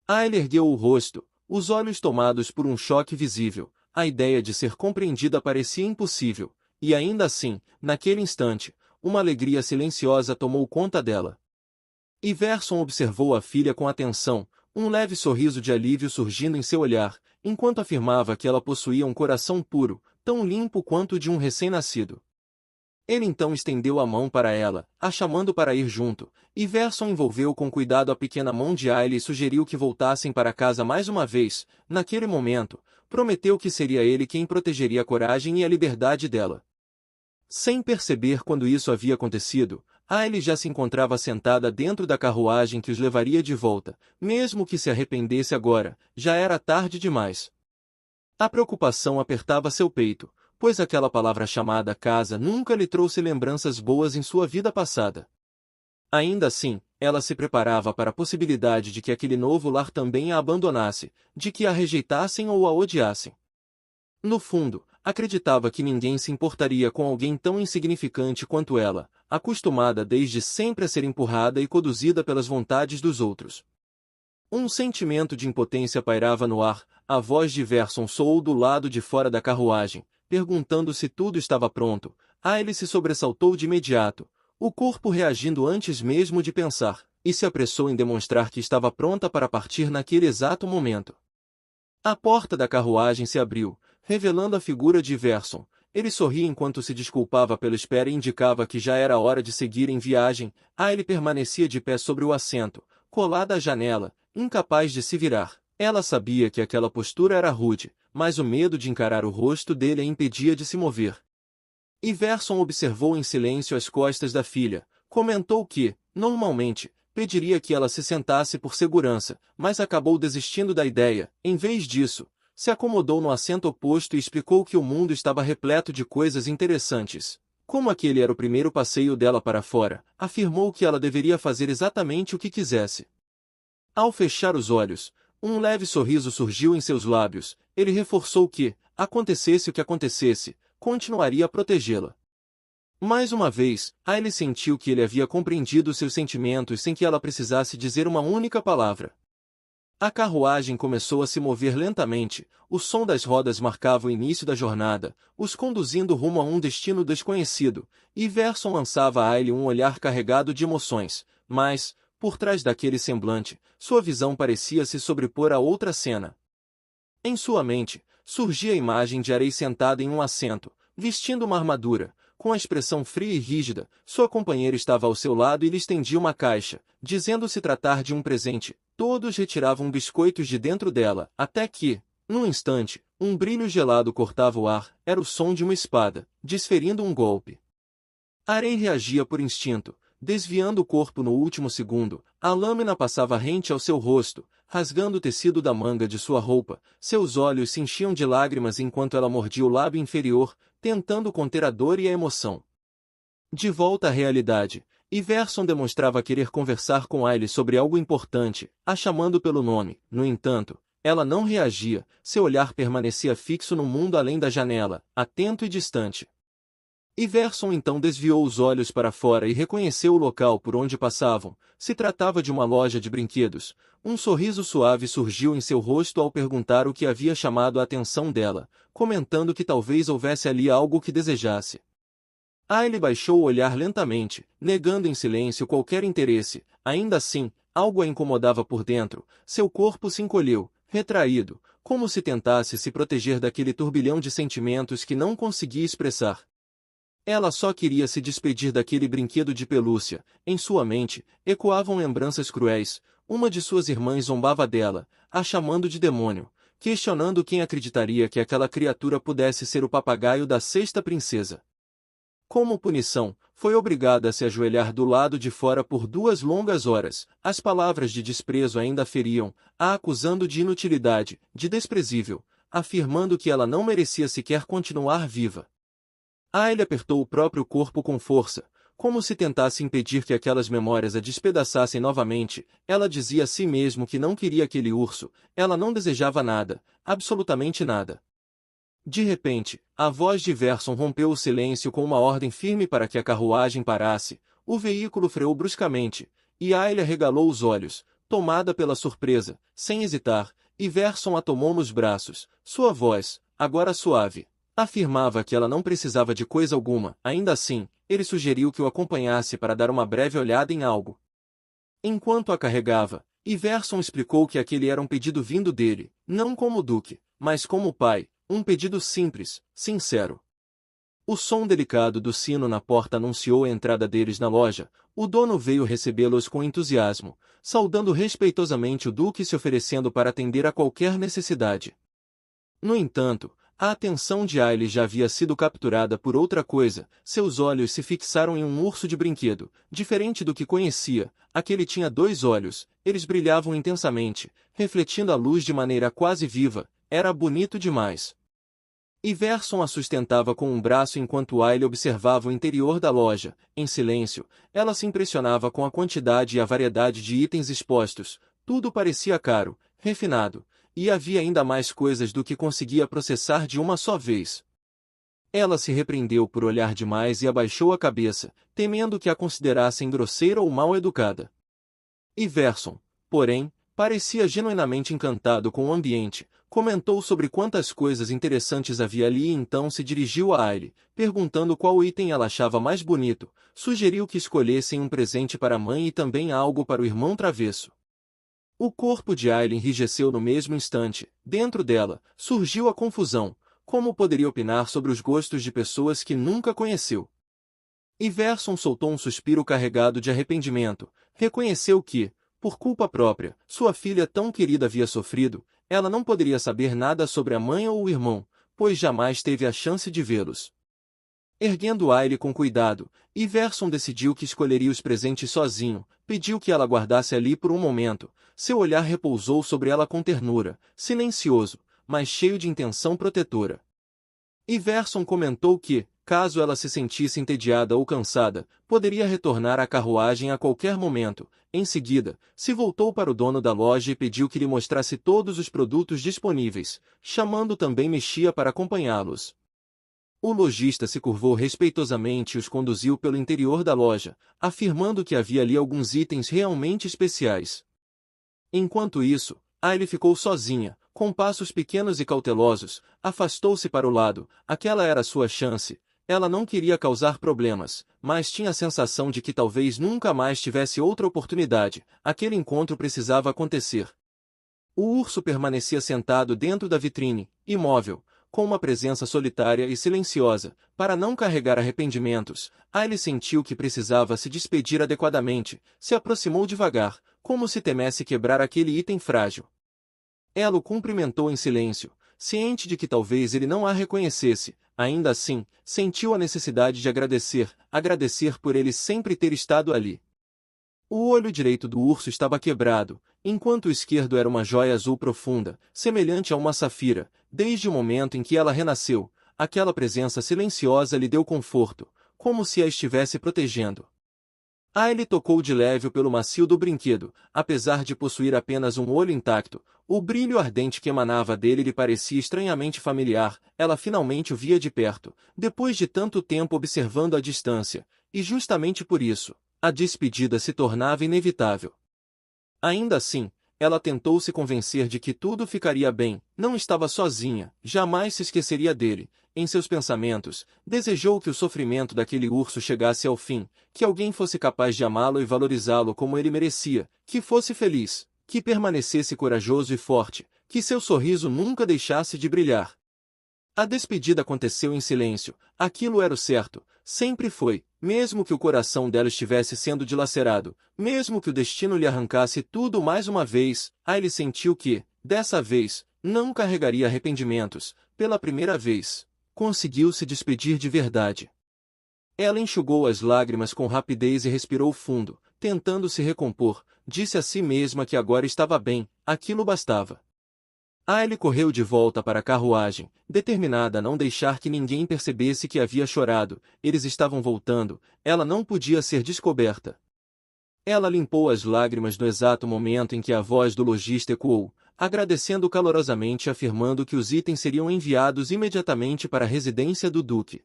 Ailey ergueu o rosto, os olhos tomados por um choque visível. A ideia de ser compreendida parecia impossível, e ainda assim, naquele instante, uma alegria silenciosa tomou conta dela. Iverson observou a filha com atenção, um leve sorriso de alívio surgindo em seu olhar, enquanto afirmava que ela possuía um coração puro, tão limpo quanto o de um recém-nascido. Ele então estendeu a mão para ela, a chamando para ir junto. Iverson envolveu com cuidado a pequena mão de Ailey e sugeriu que voltassem para casa mais uma vez. Naquele momento, prometeu que seria ele quem protegeria a coragem e a liberdade dela. Sem perceber quando isso havia acontecido, Ailey já se encontrava sentada dentro da carruagem que os levaria de volta. Mesmo que se arrependesse agora, já era tarde demais. A preocupação apertava seu peito, pois aquela palavra chamada casa nunca lhe trouxe lembranças boas em sua vida passada. Ainda assim, ela se preparava para a possibilidade de que aquele novo lar também a abandonasse, de que a rejeitassem ou a odiassem. No fundo, acreditava que ninguém se importaria com alguém tão insignificante quanto ela, acostumada desde sempre a ser empurrada e conduzida pelas vontades dos outros. Um sentimento de impotência pairava no ar. A voz de Verson soou do lado de fora da carruagem, perguntando se tudo estava pronto. Ailey se sobressaltou de imediato, o corpo reagindo antes mesmo de pensar, e se apressou em demonstrar que estava pronta para partir naquele exato momento. A porta da carruagem se abriu, revelando a figura de Verson. Ele sorria enquanto se desculpava pela espera e indicava que já era hora de seguir em viagem. Ailey permanecia de pé sobre o assento, colada à janela, incapaz de se virar. Ela sabia que aquela postura era rude, mas o medo de encarar o rosto dele a impedia de se mover. Iverson observou em silêncio as costas da filha, comentou que, normalmente, pediria que ela se sentasse por segurança, mas acabou desistindo da ideia. Em vez disso, se acomodou no assento oposto e explicou que o mundo estava repleto de coisas interessantes. Como aquele era o primeiro passeio dela para fora, afirmou que ela deveria fazer exatamente o que quisesse. Ao fechar os olhos, um leve sorriso surgiu em seus lábios. Ele reforçou que, acontecesse o que acontecesse, continuaria a protegê-la. Mais uma vez, Ailey sentiu que ele havia compreendido seus sentimentos sem que ela precisasse dizer uma única palavra. A carruagem começou a se mover lentamente, o som das rodas marcava o início da jornada, os conduzindo rumo a um destino desconhecido, e Verson lançava a Ailey um olhar carregado de emoções, mas, por trás daquele semblante, sua visão parecia se sobrepor a outra cena. Em sua mente, surgia a imagem de Ailey sentada em um assento, vestindo uma armadura, com a expressão fria e rígida. Sua companheira estava ao seu lado e lhe estendia uma caixa, dizendo se tratar de um presente. Todos retiravam biscoitos de dentro dela, até que, num instante, um brilho gelado cortava o ar. Era o som de uma espada, desferindo um golpe. Ailey reagia por instinto, desviando o corpo no último segundo. A lâmina passava rente ao seu rosto, rasgando o tecido da manga de sua roupa. Seus olhos se enchiam de lágrimas enquanto ela mordia o lábio inferior, tentando conter a dor e a emoção. De volta à realidade, Iverson demonstrava querer conversar com Ailey sobre algo importante, a chamando pelo nome. No entanto, ela não reagia, seu olhar permanecia fixo no mundo além da janela, atento e distante. Iverson então desviou os olhos para fora e reconheceu o local por onde passavam. Se tratava de uma loja de brinquedos. Um sorriso suave surgiu em seu rosto ao perguntar o que havia chamado a atenção dela, comentando que talvez houvesse ali algo que desejasse. Ailey baixou o olhar lentamente, negando em silêncio qualquer interesse. Ainda assim, algo a incomodava por dentro, seu corpo se encolheu, retraído, como se tentasse se proteger daquele turbilhão de sentimentos que não conseguia expressar. Ela só queria se despedir daquele brinquedo de pelúcia. Em sua mente, ecoavam lembranças cruéis. Uma de suas irmãs zombava dela, a chamando de demônio, questionando quem acreditaria que aquela criatura pudesse ser o papagaio da sexta princesa. Como punição, foi obrigada a se ajoelhar do lado de fora por 2 longas horas. As palavras de desprezo ainda feriam, a acusando de inutilidade, de desprezível, afirmando que ela não merecia sequer continuar viva. Aile apertou o próprio corpo com força, como se tentasse impedir que aquelas memórias a despedaçassem novamente. Ela dizia a si mesmo que não queria aquele urso, ela não desejava nada, absolutamente nada. De repente, a voz de Verson rompeu o silêncio com uma ordem firme para que a carruagem parasse. O veículo freou bruscamente, e Aile arregalou os olhos, tomada pela surpresa, sem hesitar, e Verson a tomou nos braços. Sua voz, agora suave, afirmava que ela não precisava de coisa alguma. Ainda assim, ele sugeriu que o acompanhasse para dar uma breve olhada em algo. Enquanto a carregava, Iverson explicou que aquele era um pedido vindo dele, não como duque, mas como pai, um pedido simples, sincero. O som delicado do sino na porta anunciou a entrada deles na loja. O dono veio recebê-los com entusiasmo, saudando respeitosamente o duque e se oferecendo para atender a qualquer necessidade. No entanto, a atenção de Aile já havia sido capturada por outra coisa. Seus olhos se fixaram em um urso de brinquedo, diferente do que conhecia. Aquele tinha 2 olhos, eles brilhavam intensamente, refletindo a luz de maneira quase viva. Era bonito demais. Iverson a sustentava com um braço enquanto Aile observava o interior da loja. Em silêncio, ela se impressionava com a quantidade e a variedade de itens expostos. Tudo parecia caro, refinado, e havia ainda mais coisas do que conseguia processar de uma só vez. Ela se repreendeu por olhar demais e abaixou a cabeça, temendo que a considerassem grosseira ou mal educada. Iverson, porém, parecia genuinamente encantado com o ambiente, comentou sobre quantas coisas interessantes havia ali e então se dirigiu a Aile, perguntando qual item ela achava mais bonito. Sugeriu que escolhessem um presente para a mãe e também algo para o irmão travesso. O corpo de Aile enrijeceu no mesmo instante. Dentro dela, surgiu a confusão. Como poderia opinar sobre os gostos de pessoas que nunca conheceu? Iverson soltou um suspiro carregado de arrependimento. Reconheceu que, por culpa própria, sua filha tão querida havia sofrido. Ela não poderia saber nada sobre a mãe ou o irmão, pois jamais teve a chance de vê-los. Erguendo Aile com cuidado, Iverson decidiu que escolheria os presentes sozinho. Pediu que ela guardasse ali por um momento. Seu olhar repousou sobre ela com ternura, silencioso, mas cheio de intenção protetora. Iverson comentou que, caso ela se sentisse entediada ou cansada, poderia retornar à carruagem a qualquer momento. Em seguida, se voltou para o dono da loja e pediu que lhe mostrasse todos os produtos disponíveis, chamando também Mexia para acompanhá-los. O lojista se curvou respeitosamente e os conduziu pelo interior da loja, afirmando que havia ali alguns itens realmente especiais. Enquanto isso, Aile ficou sozinha, com passos pequenos e cautelosos, afastou-se para o lado. Aquela era sua chance. Ela não queria causar problemas, mas tinha a sensação de que talvez nunca mais tivesse outra oportunidade. Aquele encontro precisava acontecer. O urso permanecia sentado dentro da vitrine, imóvel, com uma presença solitária e silenciosa. Para não carregar arrependimentos, Aile sentiu que precisava se despedir adequadamente. Se aproximou devagar, como se temesse quebrar aquele item frágil. Ela o cumprimentou em silêncio, ciente de que talvez ele não a reconhecesse. Ainda assim, sentiu a necessidade de agradecer por ele sempre ter estado ali. O olho direito do urso estava quebrado, enquanto o esquerdo era uma joia azul profunda, semelhante a uma safira. Desde o momento em que ela renasceu, aquela presença silenciosa lhe deu conforto, como se a estivesse protegendo. Aile tocou de leve pelo macio do brinquedo. Apesar de possuir apenas um olho intacto, o brilho ardente que emanava dele lhe parecia estranhamente familiar. Ela finalmente o via de perto, depois de tanto tempo observando à distância, e justamente por isso, a despedida se tornava inevitável. Ainda assim, ela tentou se convencer de que tudo ficaria bem, não estava sozinha, jamais se esqueceria dele. Em seus pensamentos, desejou que o sofrimento daquele urso chegasse ao fim, que alguém fosse capaz de amá-lo e valorizá-lo como ele merecia, que fosse feliz, que permanecesse corajoso e forte, que seu sorriso nunca deixasse de brilhar. A despedida aconteceu em silêncio, aquilo era o certo, sempre foi, mesmo que o coração dela estivesse sendo dilacerado, mesmo que o destino lhe arrancasse tudo mais uma vez, Ailey sentiu que, dessa vez, não carregaria arrependimentos, pela primeira vez. Conseguiu se despedir de verdade. Ela enxugou as lágrimas com rapidez e respirou fundo, tentando se recompor, disse a si mesma que agora estava bem, aquilo bastava. Ailey correu de volta para a carruagem, determinada a não deixar que ninguém percebesse que havia chorado. Eles estavam voltando, ela não podia ser descoberta. Ela limpou as lágrimas no exato momento em que a voz do lojista ecoou, agradecendo calorosamente e afirmando que os itens seriam enviados imediatamente para a residência do Duque.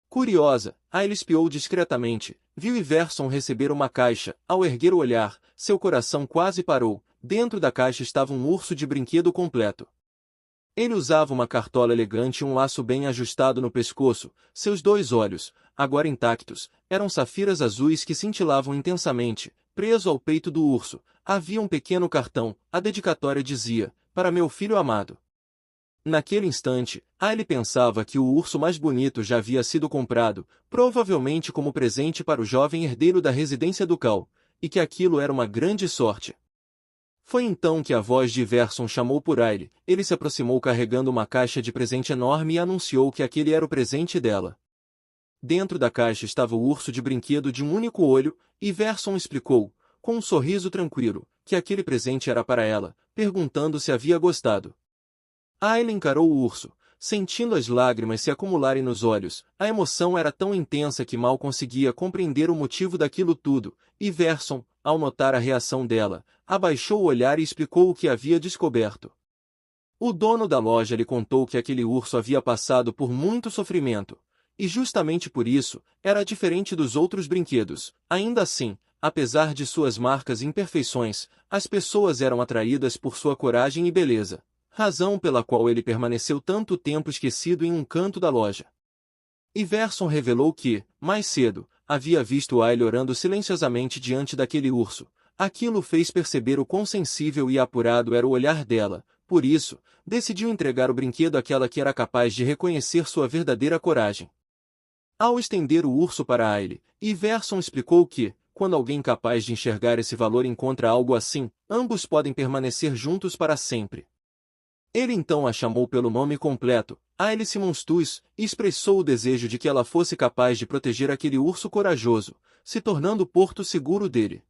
Curiosa, Ailey espiou discretamente, viu Iverson receber uma caixa. Ao erguer o olhar, seu coração quase parou. Dentro da caixa estava um urso de brinquedo completo. Ele usava uma cartola elegante e um laço bem ajustado no pescoço. Seus 2 olhos, agora intactos, eram safiras azuis que cintilavam intensamente. Preso ao peito do urso, havia um pequeno cartão. A dedicatória dizia, para meu filho amado. Naquele instante, Ailey pensava que o urso mais bonito já havia sido comprado, provavelmente como presente para o jovem herdeiro da residência ducal, e que aquilo era uma grande sorte. Foi então que a voz de Iverson chamou por Ailey. Ele se aproximou carregando uma caixa de presente enorme e anunciou que aquele era o presente dela. Dentro da caixa estava o urso de brinquedo de um único olho, e Iverson explicou, com um sorriso tranquilo, que aquele presente era para ela, perguntando se havia gostado. Ailey encarou o urso, sentindo as lágrimas se acumularem nos olhos. A emoção era tão intensa que mal conseguia compreender o motivo daquilo tudo. Iverson, ao notar a reação dela, abaixou o olhar e explicou o que havia descoberto. O dono da loja lhe contou que aquele urso havia passado por muito sofrimento, e justamente por isso, era diferente dos outros brinquedos. Ainda assim, apesar de suas marcas e imperfeições, as pessoas eram atraídas por sua coragem e beleza, razão pela qual ele permaneceu tanto tempo esquecido em um canto da loja. Iverson revelou que, mais cedo, havia visto Ailey orando silenciosamente diante daquele urso. Aquilo fez perceber o quão sensível e apurado era o olhar dela. Por isso, decidiu entregar o brinquedo àquela que era capaz de reconhecer sua verdadeira coragem. Ao estender o urso para Ailey, Iverson explicou que, quando alguém capaz de enxergar esse valor encontra algo assim, ambos podem permanecer juntos para sempre. Ele então a chamou pelo nome completo, Ailey Simmons Tuis, e expressou o desejo de que ela fosse capaz de proteger aquele urso corajoso, se tornando o porto seguro dele.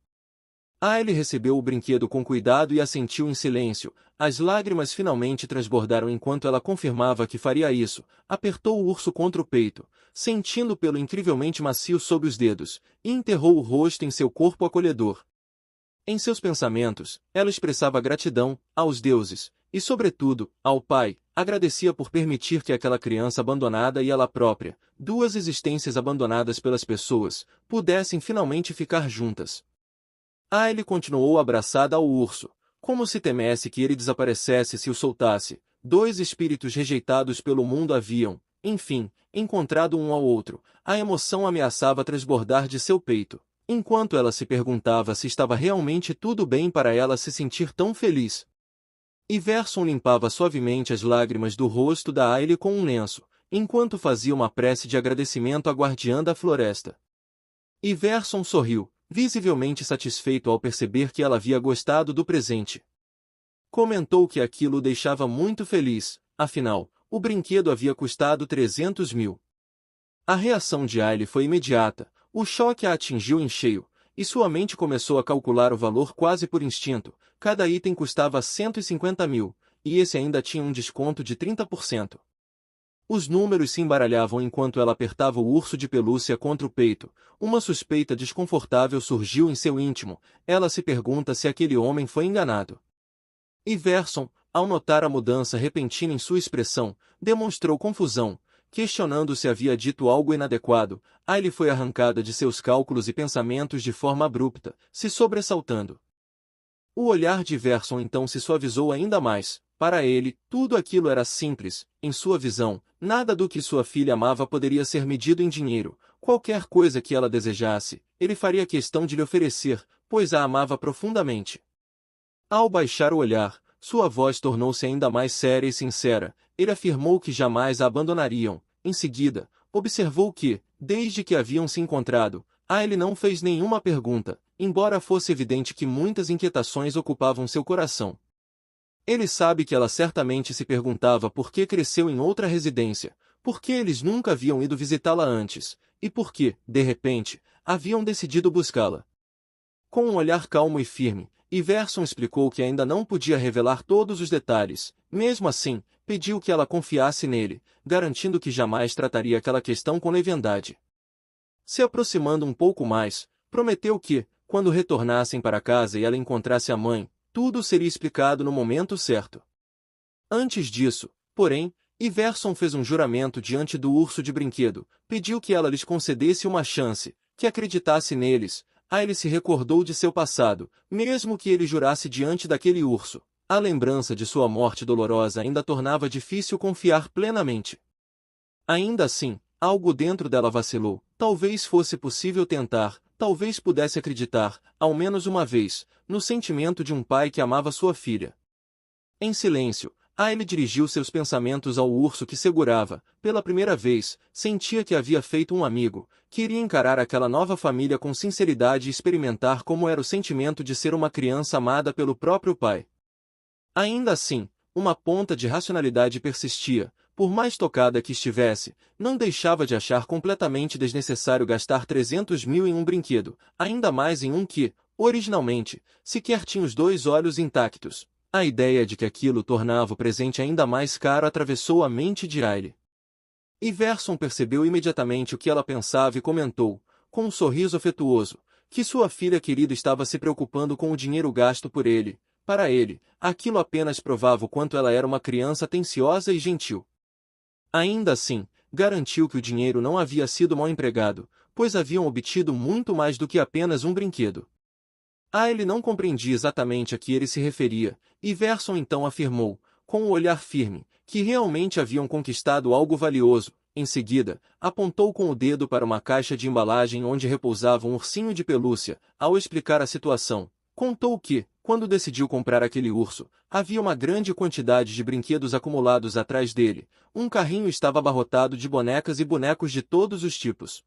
Ailey recebeu o brinquedo com cuidado e assentiu em silêncio. As lágrimas finalmente transbordaram enquanto ela confirmava que faria isso. Apertou o urso contra o peito, sentindo o pelo incrivelmente macio sob os dedos, e enterrou o rosto em seu corpo acolhedor. Em seus pensamentos, ela expressava gratidão aos deuses, e sobretudo, ao pai. Agradecia por permitir que aquela criança abandonada e ela própria, 2 existências abandonadas pelas pessoas, pudessem finalmente ficar juntas. Ailey continuou abraçada ao urso, como se temesse que ele desaparecesse se o soltasse. 2 espíritos rejeitados pelo mundo haviam, enfim, encontrado um ao outro. A emoção ameaçava transbordar de seu peito, enquanto ela se perguntava se estava realmente tudo bem para ela se sentir tão feliz. Iverson limpava suavemente as lágrimas do rosto da Ailey com um lenço, enquanto fazia uma prece de agradecimento à guardiã da floresta. Iverson sorriu, visivelmente satisfeito ao perceber que ela havia gostado do presente. Comentou que aquilo o deixava muito feliz, afinal, o brinquedo havia custado 300 mil. A reação de Ailey foi imediata, o choque a atingiu em cheio, e sua mente começou a calcular o valor quase por instinto. Cada item custava 150 mil, e esse ainda tinha um desconto de 30%. Os números se embaralhavam enquanto ela apertava o urso de pelúcia contra o peito. Uma suspeita desconfortável surgiu em seu íntimo. Ela se pergunta se aquele homem foi enganado. Iverson, ao notar a mudança repentina em sua expressão, demonstrou confusão, questionando se havia dito algo inadequado. Ailey foi arrancada de seus cálculos e pensamentos de forma abrupta, se sobressaltando. O olhar de Verson então se suavizou ainda mais. Para ele, tudo aquilo era simples. Em sua visão, nada do que sua filha amava poderia ser medido em dinheiro. Qualquer coisa que ela desejasse, ele faria questão de lhe oferecer, pois a amava profundamente. Ao baixar o olhar, sua voz tornou-se ainda mais séria e sincera. Ele afirmou que jamais a abandonariam. Em seguida, observou que, desde que haviam se encontrado, ele não fez nenhuma pergunta, embora fosse evidente que muitas inquietações ocupavam seu coração. Ele sabe que ela certamente se perguntava por que cresceu em outra residência, por que eles nunca haviam ido visitá-la antes, e por que, de repente, haviam decidido buscá-la. Com um olhar calmo e firme, Iverson explicou que ainda não podia revelar todos os detalhes. Mesmo assim, pediu que ela confiasse nele, garantindo que jamais trataria aquela questão com leviandade. Se aproximando um pouco mais, prometeu que, quando retornassem para casa e ela encontrasse a mãe, tudo seria explicado no momento certo. Antes disso, porém, Iverson fez um juramento diante do urso de brinquedo, pediu que ela lhes concedesse uma chance, que acreditasse neles. Ele se recordou de seu passado, mesmo que ele jurasse diante daquele urso. A lembrança de sua morte dolorosa ainda tornava difícil confiar plenamente. Ainda assim, algo dentro dela vacilou. Talvez fosse possível tentar, talvez pudesse acreditar, ao menos uma vez, no sentimento de um pai que amava sua filha. Em silêncio, ele dirigiu seus pensamentos ao urso que segurava. Pela primeira vez, sentia que havia feito um amigo. Queria encarar aquela nova família com sinceridade e experimentar como era o sentimento de ser uma criança amada pelo próprio pai. Ainda assim, uma ponta de racionalidade persistia. Por mais tocada que estivesse, não deixava de achar completamente desnecessário gastar 300 mil em um brinquedo, ainda mais em um que, originalmente, sequer tinha os dois olhos intactos. A ideia de que aquilo tornava o presente ainda mais caro atravessou a mente de Riley. Iverson percebeu imediatamente o que ela pensava e comentou, com um sorriso afetuoso, que sua filha querida estava se preocupando com o dinheiro gasto por ele. Para ele, aquilo apenas provava o quanto ela era uma criança atenciosa e gentil. Ainda assim, garantiu que o dinheiro não havia sido mal empregado, pois haviam obtido muito mais do que apenas um brinquedo. Ele não compreendia exatamente a que ele se referia. Iverson então afirmou, com um olhar firme, que realmente haviam conquistado algo valioso. Em seguida, apontou com o dedo para uma caixa de embalagem onde repousava um ursinho de pelúcia. Ao explicar a situação, contou que, quando decidiu comprar aquele urso, havia uma grande quantidade de brinquedos acumulados atrás dele. Um carrinho estava abarrotado de bonecas e bonecos de todos os tipos.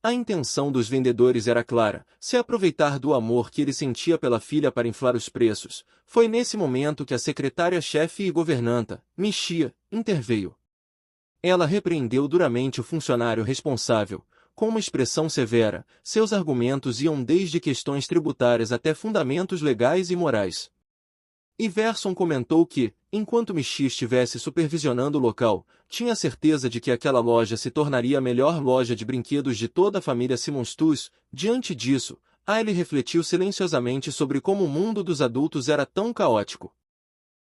A intenção dos vendedores era clara, se aproveitar do amor que ele sentia pela filha para inflar os preços. Foi nesse momento que a secretária-chefe e governanta, Michia, interveio. Ela repreendeu duramente o funcionário responsável. Com uma expressão severa, seus argumentos iam desde questões tributárias até fundamentos legais e morais. Iverson comentou que, enquanto Michi estivesse supervisionando o local, tinha certeza de que aquela loja se tornaria a melhor loja de brinquedos de toda a família Simonstus. Diante disso, ele refletiu silenciosamente sobre como o mundo dos adultos era tão caótico.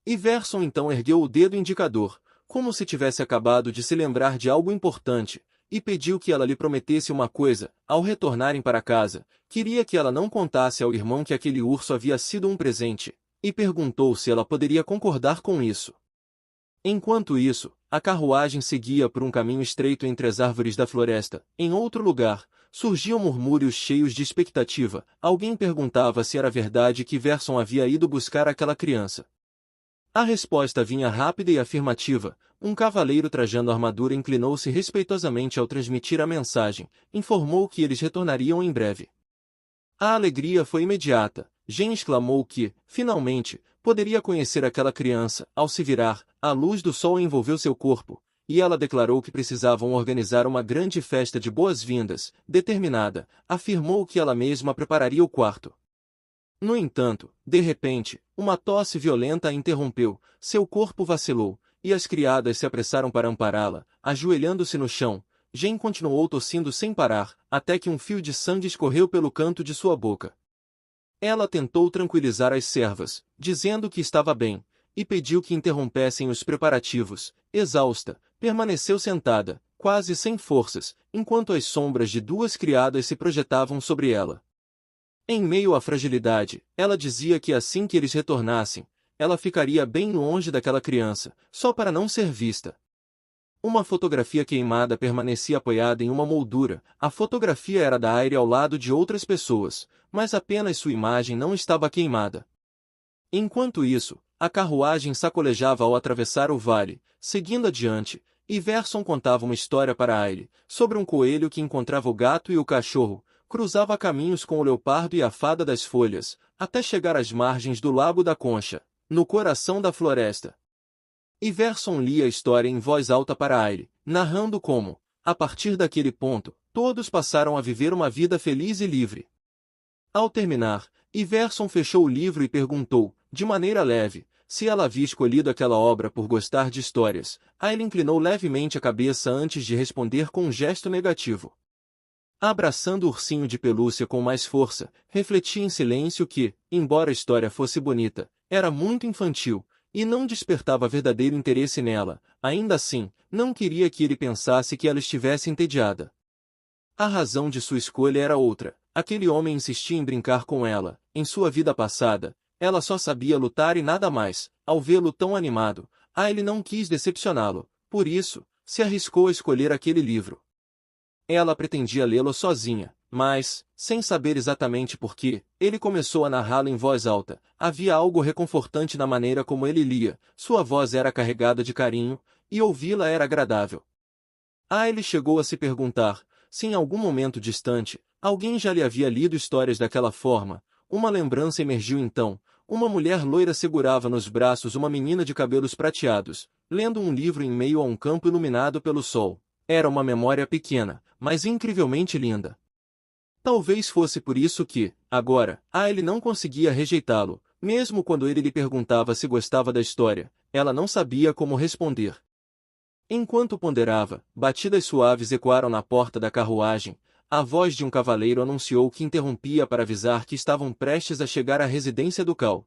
Iverson então ergueu o dedo indicador, como se tivesse acabado de se lembrar de algo importante, e pediu que ela lhe prometesse uma coisa. Ao retornarem para casa, queria que ela não contasse ao irmão que aquele urso havia sido um presente, e perguntou se ela poderia concordar com isso. Enquanto isso, a carruagem seguia por um caminho estreito entre as árvores da floresta. Em outro lugar, surgiam murmúrios cheios de expectativa. Alguém perguntava se era verdade que Verson havia ido buscar aquela criança. A resposta vinha rápida e afirmativa. Um cavaleiro trajando armadura inclinou-se respeitosamente ao transmitir a mensagem, informou que eles retornariam em breve. A alegria foi imediata. Jen exclamou que, finalmente, poderia conhecer aquela criança. Ao se virar, a luz do sol envolveu seu corpo, e ela declarou que precisavam organizar uma grande festa de boas-vindas. Determinada, afirmou que ela mesma prepararia o quarto. No entanto, de repente, uma tosse violenta a interrompeu, seu corpo vacilou, e as criadas se apressaram para ampará-la. Ajoelhando-se no chão, Jen continuou tossindo sem parar, até que um fio de sangue escorreu pelo canto de sua boca. Ela tentou tranquilizar as servas, dizendo que estava bem, e pediu que interrompessem os preparativos. Exausta, permaneceu sentada, quase sem forças, enquanto as sombras de duas criadas se projetavam sobre ela. Em meio à fragilidade, ela dizia que assim que eles retornassem, ela ficaria bem longe daquela criança, só para não ser vista. Uma fotografia queimada permanecia apoiada em uma moldura. A fotografia era da Aire ao lado de outras pessoas, mas apenas sua imagem não estava queimada. Enquanto isso, a carruagem sacolejava ao atravessar o vale. Seguindo adiante, Iverson contava uma história para Aire, sobre um coelho que encontrava o gato e o cachorro, cruzava caminhos com o leopardo e a fada das folhas, até chegar às margens do Lago da Concha, no coração da floresta. Iverson lia a história em voz alta para Aire, narrando como, a partir daquele ponto, todos passaram a viver uma vida feliz e livre. Ao terminar, Iverson fechou o livro e perguntou, de maneira leve, se ela havia escolhido aquela obra por gostar de histórias. Aire inclinou levemente a cabeça antes de responder com um gesto negativo. Abraçando o ursinho de pelúcia com mais força, refletia em silêncio que, embora a história fosse bonita, era muito infantil, e não despertava verdadeiro interesse nela. Ainda assim, não queria que ele pensasse que ela estivesse entediada. A razão de sua escolha era outra. Aquele homem insistia em brincar com ela. Em sua vida passada, ela só sabia lutar e nada mais. Ao vê-lo tão animado, ele não quis decepcioná-lo. Por isso, se arriscou a escolher aquele livro. Ela pretendia lê-lo sozinha, mas, sem saber exatamente por que, ele começou a narrá-lo em voz alta. Havia algo reconfortante na maneira como ele lia, sua voz era carregada de carinho, e ouvi-la era agradável. Ele chegou a se perguntar, se em algum momento distante, alguém já lhe havia lido histórias daquela forma. Uma lembrança emergiu então. Uma mulher loira segurava nos braços uma menina de cabelos prateados, lendo um livro em meio a um campo iluminado pelo sol. Era uma memória pequena, mas incrivelmente linda. Talvez fosse por isso que, agora, ele não conseguia rejeitá-lo, mesmo quando ele lhe perguntava se gostava da história, ela não sabia como responder. Enquanto ponderava, batidas suaves ecoaram na porta da carruagem. A voz de um cavaleiro anunciou que interrompia para avisar que estavam prestes a chegar à residência ducal.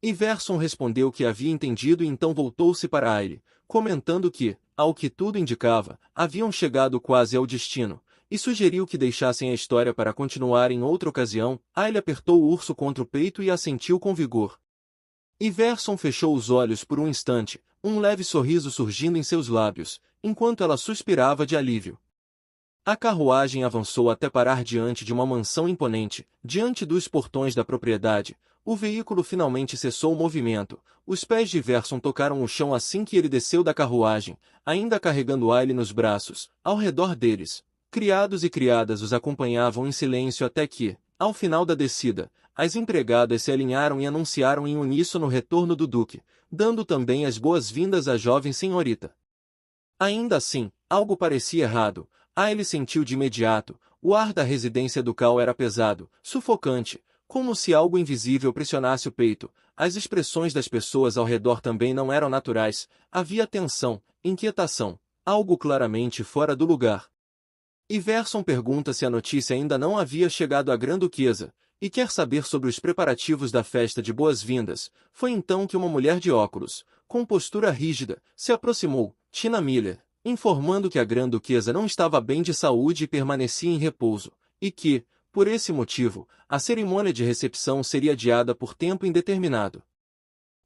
Iverson respondeu que havia entendido e então voltou-se para Aire, comentando que, ao que tudo indicava, haviam chegado quase ao destino, e sugeriu que deixassem a história para continuar em outra ocasião. Aire apertou o urso contra o peito e assentiu com vigor. Iverson fechou os olhos por um instante, um leve sorriso surgindo em seus lábios, enquanto ela suspirava de alívio. A carruagem avançou até parar diante de uma mansão imponente. Diante dos portões da propriedade, o veículo finalmente cessou o movimento. Os pés de Iverson tocaram o chão assim que ele desceu da carruagem, ainda carregando Aile nos braços. Ao redor deles, criados e criadas os acompanhavam em silêncio até que, ao final da descida, as empregadas se alinharam e anunciaram em uníssono o retorno do duque, dando também as boas-vindas à jovem senhorita. Ainda assim, algo parecia errado. Aile sentiu de imediato. O ar da residência ducal era pesado, sufocante, como se algo invisível pressionasse o peito. As expressões das pessoas ao redor também não eram naturais. Havia tensão, inquietação, algo claramente fora do lugar. Iverson pergunta se a notícia ainda não havia chegado à Grã-Duquesa, e quer saber sobre os preparativos da festa de boas-vindas. Foi então que uma mulher de óculos, com postura rígida, se aproximou, Tina Miller, informando que a Grã-Duquesa não estava bem de saúde e permanecia em repouso, e que, por esse motivo, a cerimônia de recepção seria adiada por tempo indeterminado.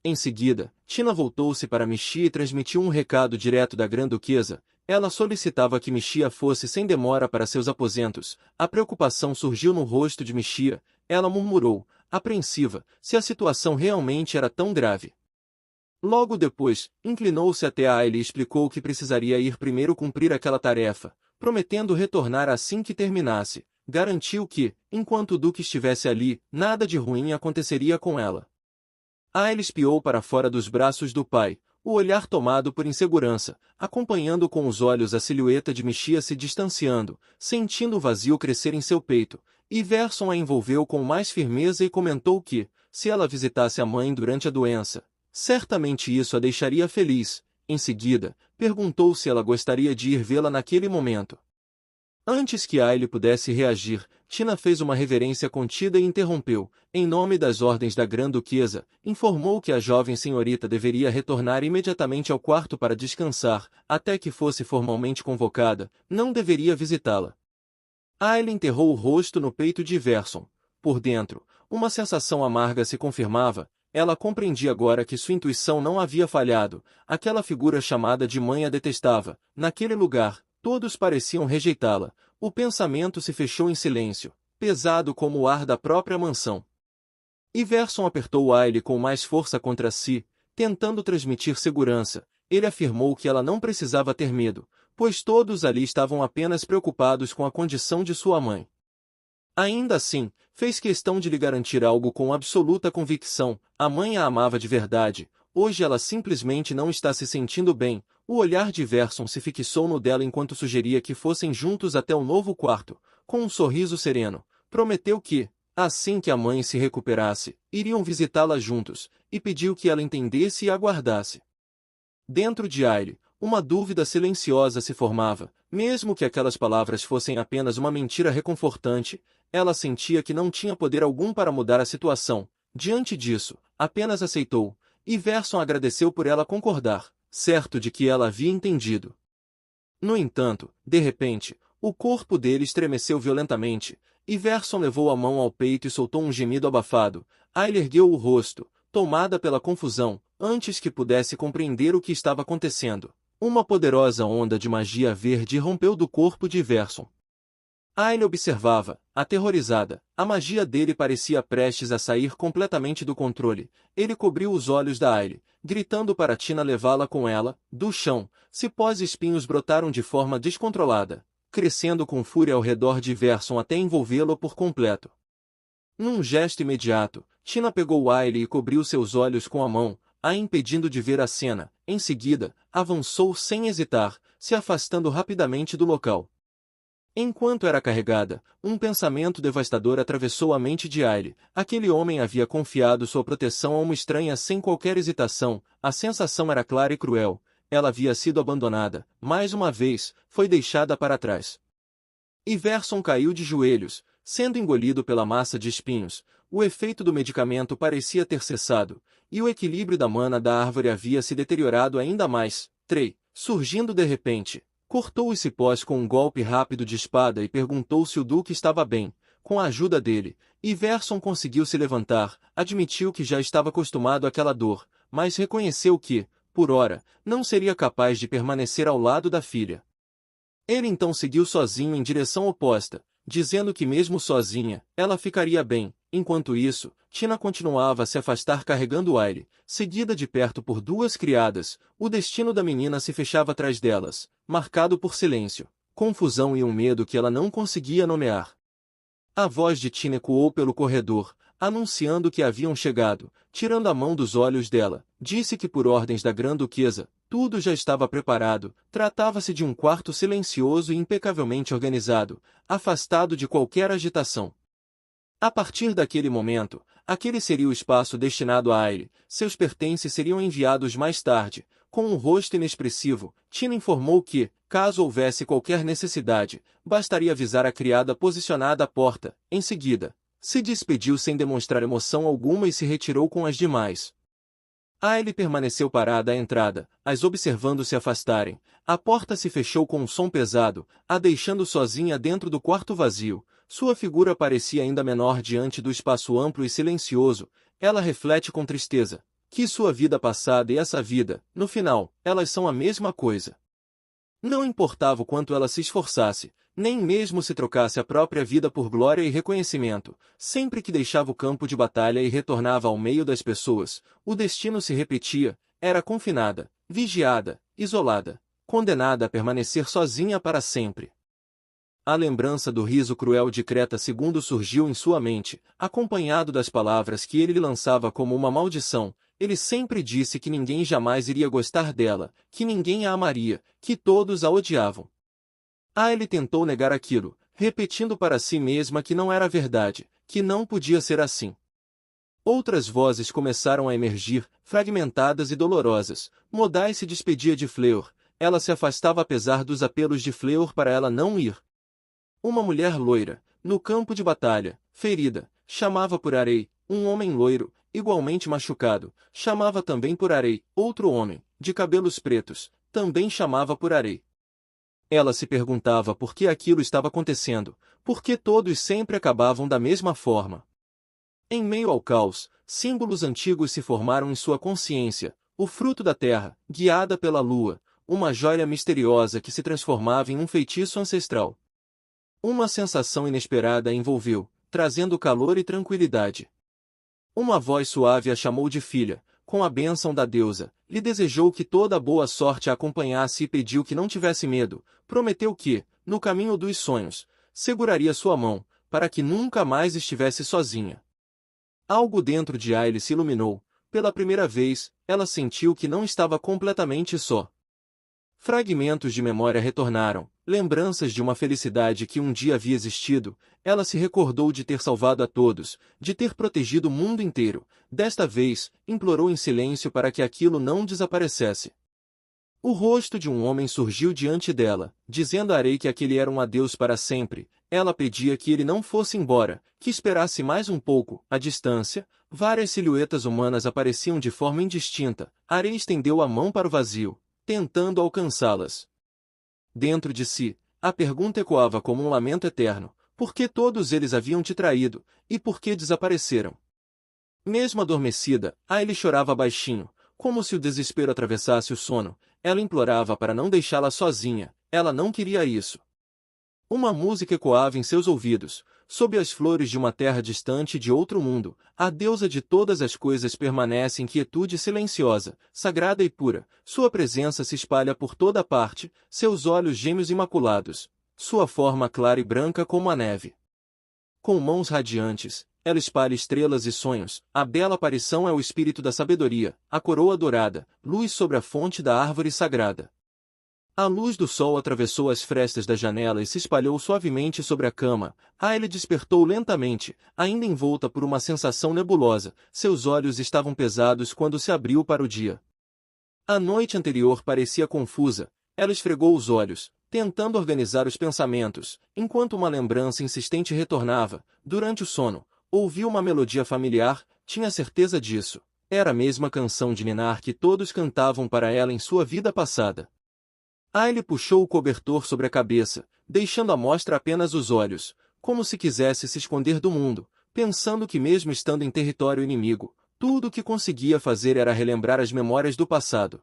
Em seguida, Tina voltou-se para Mixia e transmitiu um recado direto da Grã-Duquesa. Ela solicitava que Mixia fosse sem demora para seus aposentos. A preocupação surgiu no rosto de Mixia. Ela murmurou, apreensiva, se a situação realmente era tão grave. Logo depois, inclinou-se até Aile e explicou que precisaria ir primeiro cumprir aquela tarefa, prometendo retornar assim que terminasse. Garantiu que, enquanto o duque estivesse ali, nada de ruim aconteceria com ela. Aile espiou para fora dos braços do pai, o olhar tomado por insegurança, acompanhando com os olhos a silhueta de Mixia se distanciando, sentindo o vazio crescer em seu peito. Iverson a envolveu com mais firmeza e comentou que, se ela visitasse a mãe durante a doença, certamente isso a deixaria feliz. Em seguida, perguntou se ela gostaria de ir vê-la naquele momento. Antes que Aile pudesse reagir, Tina fez uma reverência contida e interrompeu. Em nome das ordens da Grã-Duquesa, informou que a jovem senhorita deveria retornar imediatamente ao quarto para descansar, até que fosse formalmente convocada, não deveria visitá-la. Aile enterrou o rosto no peito de Iverson. por dentro, uma sensação amarga se confirmava. Ela compreendia agora que sua intuição não havia falhado. Aquela figura chamada de mãe a detestava. Naquele lugar, todos pareciam rejeitá-la. O pensamento se fechou em silêncio, pesado como o ar da própria mansão. Iverson apertou Aile com mais força contra si, tentando transmitir segurança. Ele afirmou que ela não precisava ter medo, pois todos ali estavam apenas preocupados com a condição de sua mãe. Ainda assim, fez questão de lhe garantir algo com absoluta convicção: a mãe a amava de verdade. Hoje ela simplesmente não está se sentindo bem. O olhar de Iverson se fixou no dela enquanto sugeria que fossem juntos até o novo quarto. Com um sorriso sereno, prometeu que, assim que a mãe se recuperasse, iriam visitá-la juntos, e pediu que ela entendesse e aguardasse. Dentro de Aile, uma dúvida silenciosa se formava. Mesmo que aquelas palavras fossem apenas uma mentira reconfortante, ela sentia que não tinha poder algum para mudar a situação. Diante disso, apenas aceitou. Iverson agradeceu por ela concordar, certo de que ela havia entendido. No entanto, de repente, o corpo dele estremeceu violentamente. Iverson levou a mão ao peito e soltou um gemido abafado. Aile ergueu o rosto, tomada pela confusão, antes que pudesse compreender o que estava acontecendo. Uma poderosa onda de magia verde rompeu do corpo de Iverson. Aile observava, aterrorizada. A magia dele parecia prestes a sair completamente do controle. Ele cobriu os olhos da Aile, gritando para Tina levá-la com ela. Do chão, cipós e espinhos brotaram de forma descontrolada, crescendo com fúria ao redor de Iverson até envolvê-lo por completo. Num gesto imediato, Tina pegou Aile e cobriu seus olhos com a mão, a impedindo de ver a cena. Em seguida, avançou sem hesitar, se afastando rapidamente do local. Enquanto era carregada, um pensamento devastador atravessou a mente de Aile. Aquele homem havia confiado sua proteção a uma estranha sem qualquer hesitação. A sensação era clara e cruel. Ela havia sido abandonada. Mais uma vez, foi deixada para trás. Iverson caiu de joelhos, sendo engolido pela massa de espinhos. O efeito do medicamento parecia ter cessado, e o equilíbrio da mana da árvore havia se deteriorado ainda mais. Trey, surgindo de repente, cortou os cipós com um golpe rápido de espada e perguntou se o Duque estava bem. Com a ajuda dele, Iverson conseguiu se levantar, admitiu que já estava acostumado àquela dor, mas reconheceu que, por ora, não seria capaz de permanecer ao lado da filha. Ele então seguiu sozinho em direção oposta, dizendo que mesmo sozinha, ela ficaria bem. Enquanto isso, Tina continuava a se afastar carregando Aile, seguida de perto por duas criadas. O destino da menina se fechava atrás delas, marcado por silêncio, confusão e um medo que ela não conseguia nomear. A voz de Tina ecoou pelo corredor, anunciando que haviam chegado. Tirando a mão dos olhos dela, disse que por ordens da Grã-Duquesa, tudo já estava preparado. Tratava-se de um quarto silencioso e impecavelmente organizado, afastado de qualquer agitação. A partir daquele momento, aquele seria o espaço destinado a Aile. Seus pertences seriam enviados mais tarde. Com um rosto inexpressivo, Tina informou que, caso houvesse qualquer necessidade, bastaria avisar a criada posicionada à porta. Em seguida, se despediu sem demonstrar emoção alguma e se retirou com as demais. Aile permaneceu parada à entrada, as observando se afastarem. A porta se fechou com um som pesado, a deixando sozinha dentro do quarto vazio. Sua figura parecia ainda menor diante do espaço amplo e silencioso. Ela reflete com tristeza que sua vida passada e essa vida, no final, elas são a mesma coisa. Não importava o quanto ela se esforçasse, nem mesmo se trocasse a própria vida por glória e reconhecimento. Sempre que deixava o campo de batalha e retornava ao meio das pessoas, o destino se repetia. Era confinada, vigiada, isolada, condenada a permanecer sozinha para sempre. A lembrança do riso cruel de Creta II surgiu em sua mente, acompanhado das palavras que ele lhe lançava como uma maldição. Ele sempre disse que ninguém jamais iria gostar dela, que ninguém a amaria, que todos a odiavam. Aile tentou negar aquilo, repetindo para si mesma que não era verdade, que não podia ser assim. Outras vozes começaram a emergir, fragmentadas e dolorosas. Modai se despedia de Fleur. Ela se afastava apesar dos apelos de Fleur para ela não ir. Uma mulher loira, no campo de batalha, ferida, chamava por Arei. Um homem loiro, igualmente machucado, chamava também por Arei. Outro homem, de cabelos pretos, também chamava por Arei. Ela se perguntava por que aquilo estava acontecendo, por que todos sempre acabavam da mesma forma. Em meio ao caos, símbolos antigos se formaram em sua consciência, o fruto da terra, guiada pela lua, uma joia misteriosa que se transformava em um feitiço ancestral. Uma sensação inesperada a envolveu, trazendo calor e tranquilidade. Uma voz suave a chamou de filha, com a bênção da deusa, lhe desejou que toda a boa sorte a acompanhasse e pediu que não tivesse medo, prometeu que, no caminho dos sonhos, seguraria sua mão, para que nunca mais estivesse sozinha. Algo dentro de Aile se iluminou. Pela primeira vez, ela sentiu que não estava completamente só. Fragmentos de memória retornaram, lembranças de uma felicidade que um dia havia existido. Ela se recordou de ter salvado a todos, de ter protegido o mundo inteiro. Desta vez, implorou em silêncio para que aquilo não desaparecesse. O rosto de um homem surgiu diante dela, dizendo a Arei que aquele era um adeus para sempre. Ela pedia que ele não fosse embora, que esperasse mais um pouco. À distância, várias silhuetas humanas apareciam de forma indistinta. Arei estendeu a mão para o vazio, tentando alcançá-las. Dentro de si, a pergunta ecoava como um lamento eterno: por que todos eles haviam te traído, e por que desapareceram? Mesmo adormecida, Aile chorava baixinho, como se o desespero atravessasse o sono. Ela implorava para não deixá-la sozinha, ela não queria isso. Uma música ecoava em seus ouvidos, sob as flores de uma terra distante de outro mundo. A deusa de todas as coisas permanece em quietude silenciosa, sagrada e pura. Sua presença se espalha por toda parte, seus olhos gêmeos imaculados, sua forma clara e branca como a neve. Com mãos radiantes, ela espalha estrelas e sonhos. A bela aparição é o espírito da sabedoria, a coroa dourada, luz sobre a fonte da árvore sagrada. A luz do sol atravessou as frestas da janela e se espalhou suavemente sobre a cama. Aile despertou lentamente, ainda envolta por uma sensação nebulosa. Seus olhos estavam pesados quando se abriu para o dia. A noite anterior parecia confusa. Ela esfregou os olhos, tentando organizar os pensamentos, enquanto uma lembrança insistente retornava. Durante o sono, ouviu uma melodia familiar, tinha certeza disso. Era a mesma canção de ninar que todos cantavam para ela em sua vida passada. Aile puxou o cobertor sobre a cabeça, deixando à mostra apenas os olhos, como se quisesse se esconder do mundo, pensando que mesmo estando em território inimigo, tudo o que conseguia fazer era relembrar as memórias do passado.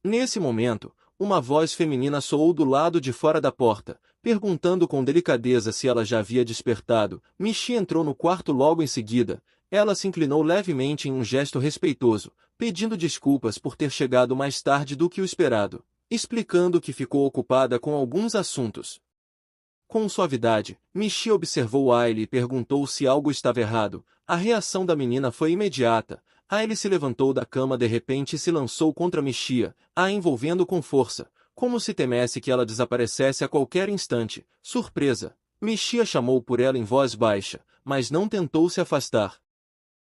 Nesse momento, uma voz feminina soou do lado de fora da porta, perguntando com delicadeza se ela já havia despertado. Michi entrou no quarto logo em seguida. Ela se inclinou levemente em um gesto respeitoso, pedindo desculpas por ter chegado mais tarde do que o esperado, explicando que ficou ocupada com alguns assuntos. Com suavidade, Michi observou Aile e perguntou se algo estava errado. A reação da menina foi imediata. Aile se levantou da cama de repente e se lançou contra Michia, a envolvendo com força, como se temesse que ela desaparecesse a qualquer instante. Surpresa! Michia chamou por ela em voz baixa, mas não tentou se afastar.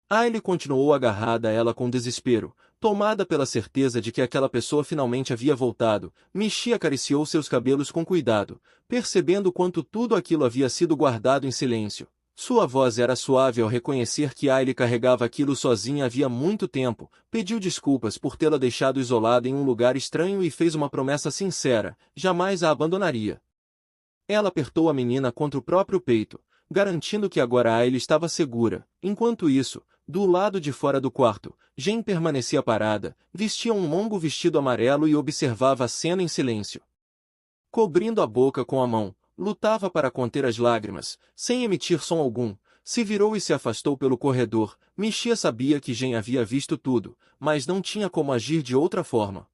Aile continuou agarrada a ela com desespero, tomada pela certeza de que aquela pessoa finalmente havia voltado. Michi acariciou seus cabelos com cuidado, percebendo quanto tudo aquilo havia sido guardado em silêncio. Sua voz era suave ao reconhecer que Aile carregava aquilo sozinha havia muito tempo, pediu desculpas por tê-la deixado isolada em um lugar estranho e fez uma promessa sincera: jamais a abandonaria. Ela apertou a menina contra o próprio peito, garantindo que agora Aile estava segura. Enquanto isso, do lado de fora do quarto, Jen permanecia parada, vestia um longo vestido amarelo e observava a cena em silêncio. Cobrindo a boca com a mão, lutava para conter as lágrimas, sem emitir som algum. Se virou e se afastou pelo corredor. Michia sabia que Jen havia visto tudo, mas não tinha como agir de outra forma.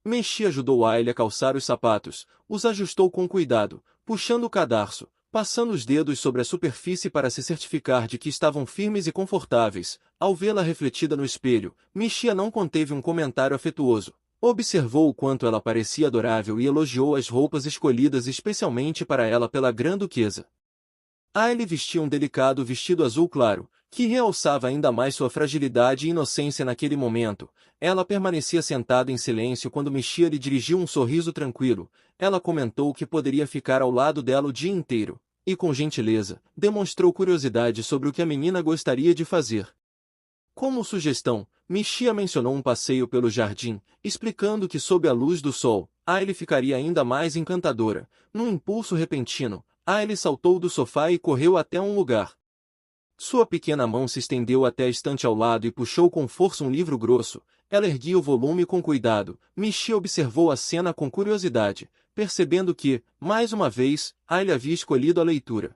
Michia ajudou Aile a calçar os sapatos, os ajustou com cuidado, puxando o cadarço, passando os dedos sobre a superfície para se certificar de que estavam firmes e confortáveis. Ao vê-la refletida no espelho, Michia não conteve um comentário afetuoso. Observou o quanto ela parecia adorável e elogiou as roupas escolhidas especialmente para ela pela Grã-Duquesa. Aile vestia um delicado vestido azul claro, que realçava ainda mais sua fragilidade e inocência naquele momento. Ela permanecia sentada em silêncio quando Michia lhe dirigiu um sorriso tranquilo. Ela comentou que poderia ficar ao lado dela o dia inteiro, e com gentileza, demonstrou curiosidade sobre o que a menina gostaria de fazer. Como sugestão, Michia mencionou um passeio pelo jardim, explicando que sob a luz do sol, Aile ficaria ainda mais encantadora. Num impulso repentino, Aile saltou do sofá e correu até um lugar Sua pequena mão se estendeu até a estante ao lado e puxou com força um livro grosso. Ela erguia o volume com cuidado. Mishia observou a cena com curiosidade, percebendo que, mais uma vez, Aile havia escolhido a leitura.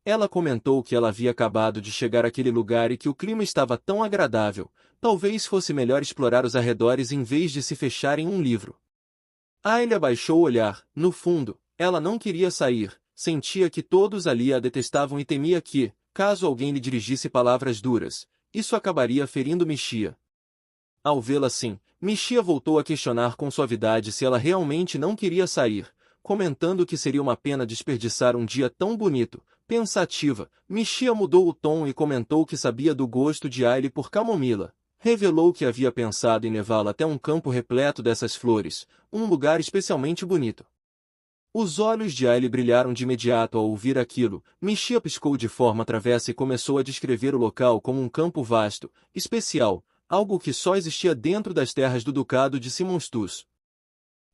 Ela comentou que ela havia acabado de chegar àquele lugar e que o clima estava tão agradável, talvez fosse melhor explorar os arredores em vez de se fechar em um livro. Aile abaixou o olhar. No fundo, ela não queria sair, sentia que todos ali a detestavam e temia que, caso alguém lhe dirigisse palavras duras, isso acabaria ferindo Mishia. Ao vê-la assim, Mishia voltou a questionar com suavidade se ela realmente não queria sair, comentando que seria uma pena desperdiçar um dia tão bonito. Pensativa, Mishia mudou o tom e comentou que sabia do gosto de Aile por camomila. Revelou que havia pensado em levá-la até um campo repleto dessas flores, um lugar especialmente bonito. Os olhos de Aile brilharam de imediato ao ouvir aquilo. Mishia piscou de forma travessa e começou a descrever o local como um campo vasto, especial, algo que só existia dentro das terras do Ducado de Simonstus.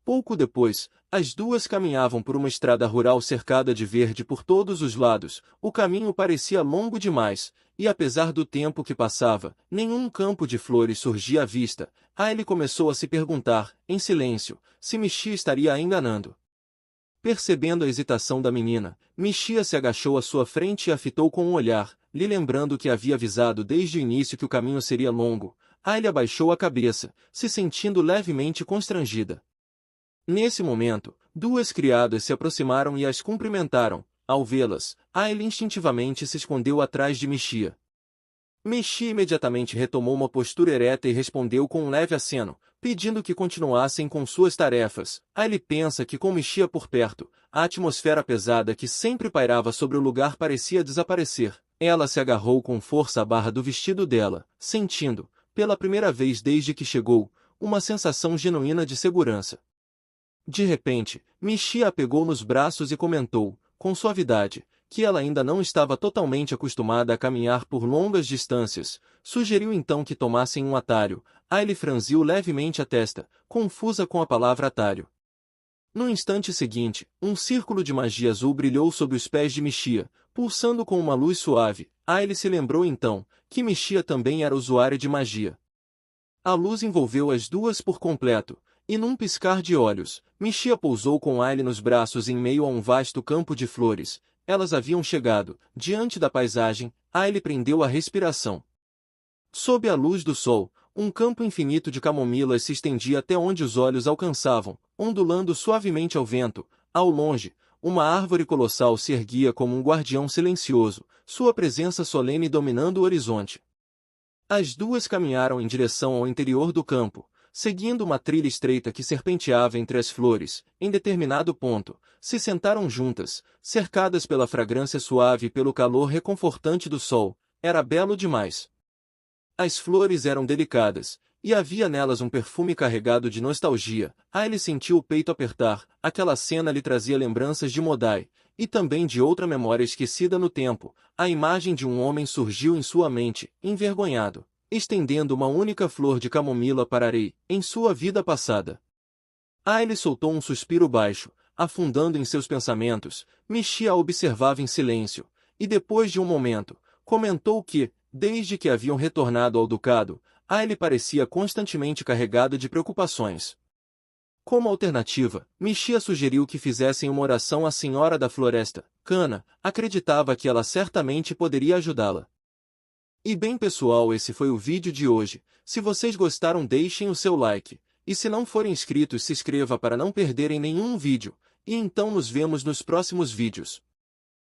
Pouco depois, as duas caminhavam por uma estrada rural cercada de verde por todos os lados. O caminho parecia longo demais, e apesar do tempo que passava, nenhum campo de flores surgia à vista. Aile começou a se perguntar, em silêncio, se Mishia estaria a enganando. Percebendo a hesitação da menina, Mishia se agachou à sua frente e a fitou com um olhar, lhe lembrando que havia avisado desde o início que o caminho seria longo. Aile abaixou a cabeça, se sentindo levemente constrangida. Nesse momento, duas criadas se aproximaram e as cumprimentaram. Ao vê-las, Aile instintivamente se escondeu atrás de Mishia. Mishia imediatamente retomou uma postura ereta e respondeu com um leve aceno, pedindo que continuassem com suas tarefas. Aile pensa que com Mishia por perto, a atmosfera pesada que sempre pairava sobre o lugar parecia desaparecer. Ela se agarrou com força à barra do vestido dela, sentindo, pela primeira vez desde que chegou, uma sensação genuína de segurança. De repente, Mishia a pegou nos braços e comentou, com suavidade, que ela ainda não estava totalmente acostumada a caminhar por longas distâncias. Sugeriu então que tomassem um atalho. Aile franziu levemente a testa, confusa com a palavra atalho. No instante seguinte, um círculo de magia azul brilhou sob os pés de Mishia, pulsando com uma luz suave. Aile se lembrou então, que Mishia também era usuária de magia. A luz envolveu as duas por completo, e num piscar de olhos, Mishia pousou com Aile nos braços em meio a um vasto campo de flores. Elas haviam chegado, diante da paisagem. Aile prendeu a respiração. Sob a luz do sol, um campo infinito de camomilas se estendia até onde os olhos alcançavam, ondulando suavemente ao vento. Ao longe, uma árvore colossal se erguia como um guardião silencioso, sua presença solene dominando o horizonte. As duas caminharam em direção ao interior do campo, seguindo uma trilha estreita que serpenteava entre as flores. Em determinado ponto, se sentaram juntas, cercadas pela fragrância suave e pelo calor reconfortante do sol. Era belo demais. As flores eram delicadas, e havia nelas um perfume carregado de nostalgia. Aile sentiu o peito apertar. Aquela cena lhe trazia lembranças de Modai, e também de outra memória esquecida no tempo. A imagem de um homem surgiu em sua mente, envergonhado, estendendo uma única flor de camomila para Arei, em sua vida passada. Aile soltou um suspiro baixo, afundando em seus pensamentos. Mishia a observava em silêncio, e depois de um momento, comentou que, desde que haviam retornado ao ducado, Aile parecia constantemente carregado de preocupações. Como alternativa, Mishia sugeriu que fizessem uma oração à Senhora da Floresta. Kana acreditava que ela certamente poderia ajudá-la. E bem pessoal, esse foi o vídeo de hoje. Se vocês gostaram, deixem o seu like. E se não forem inscritos, se inscreva para não perderem nenhum vídeo. E então nos vemos nos próximos vídeos.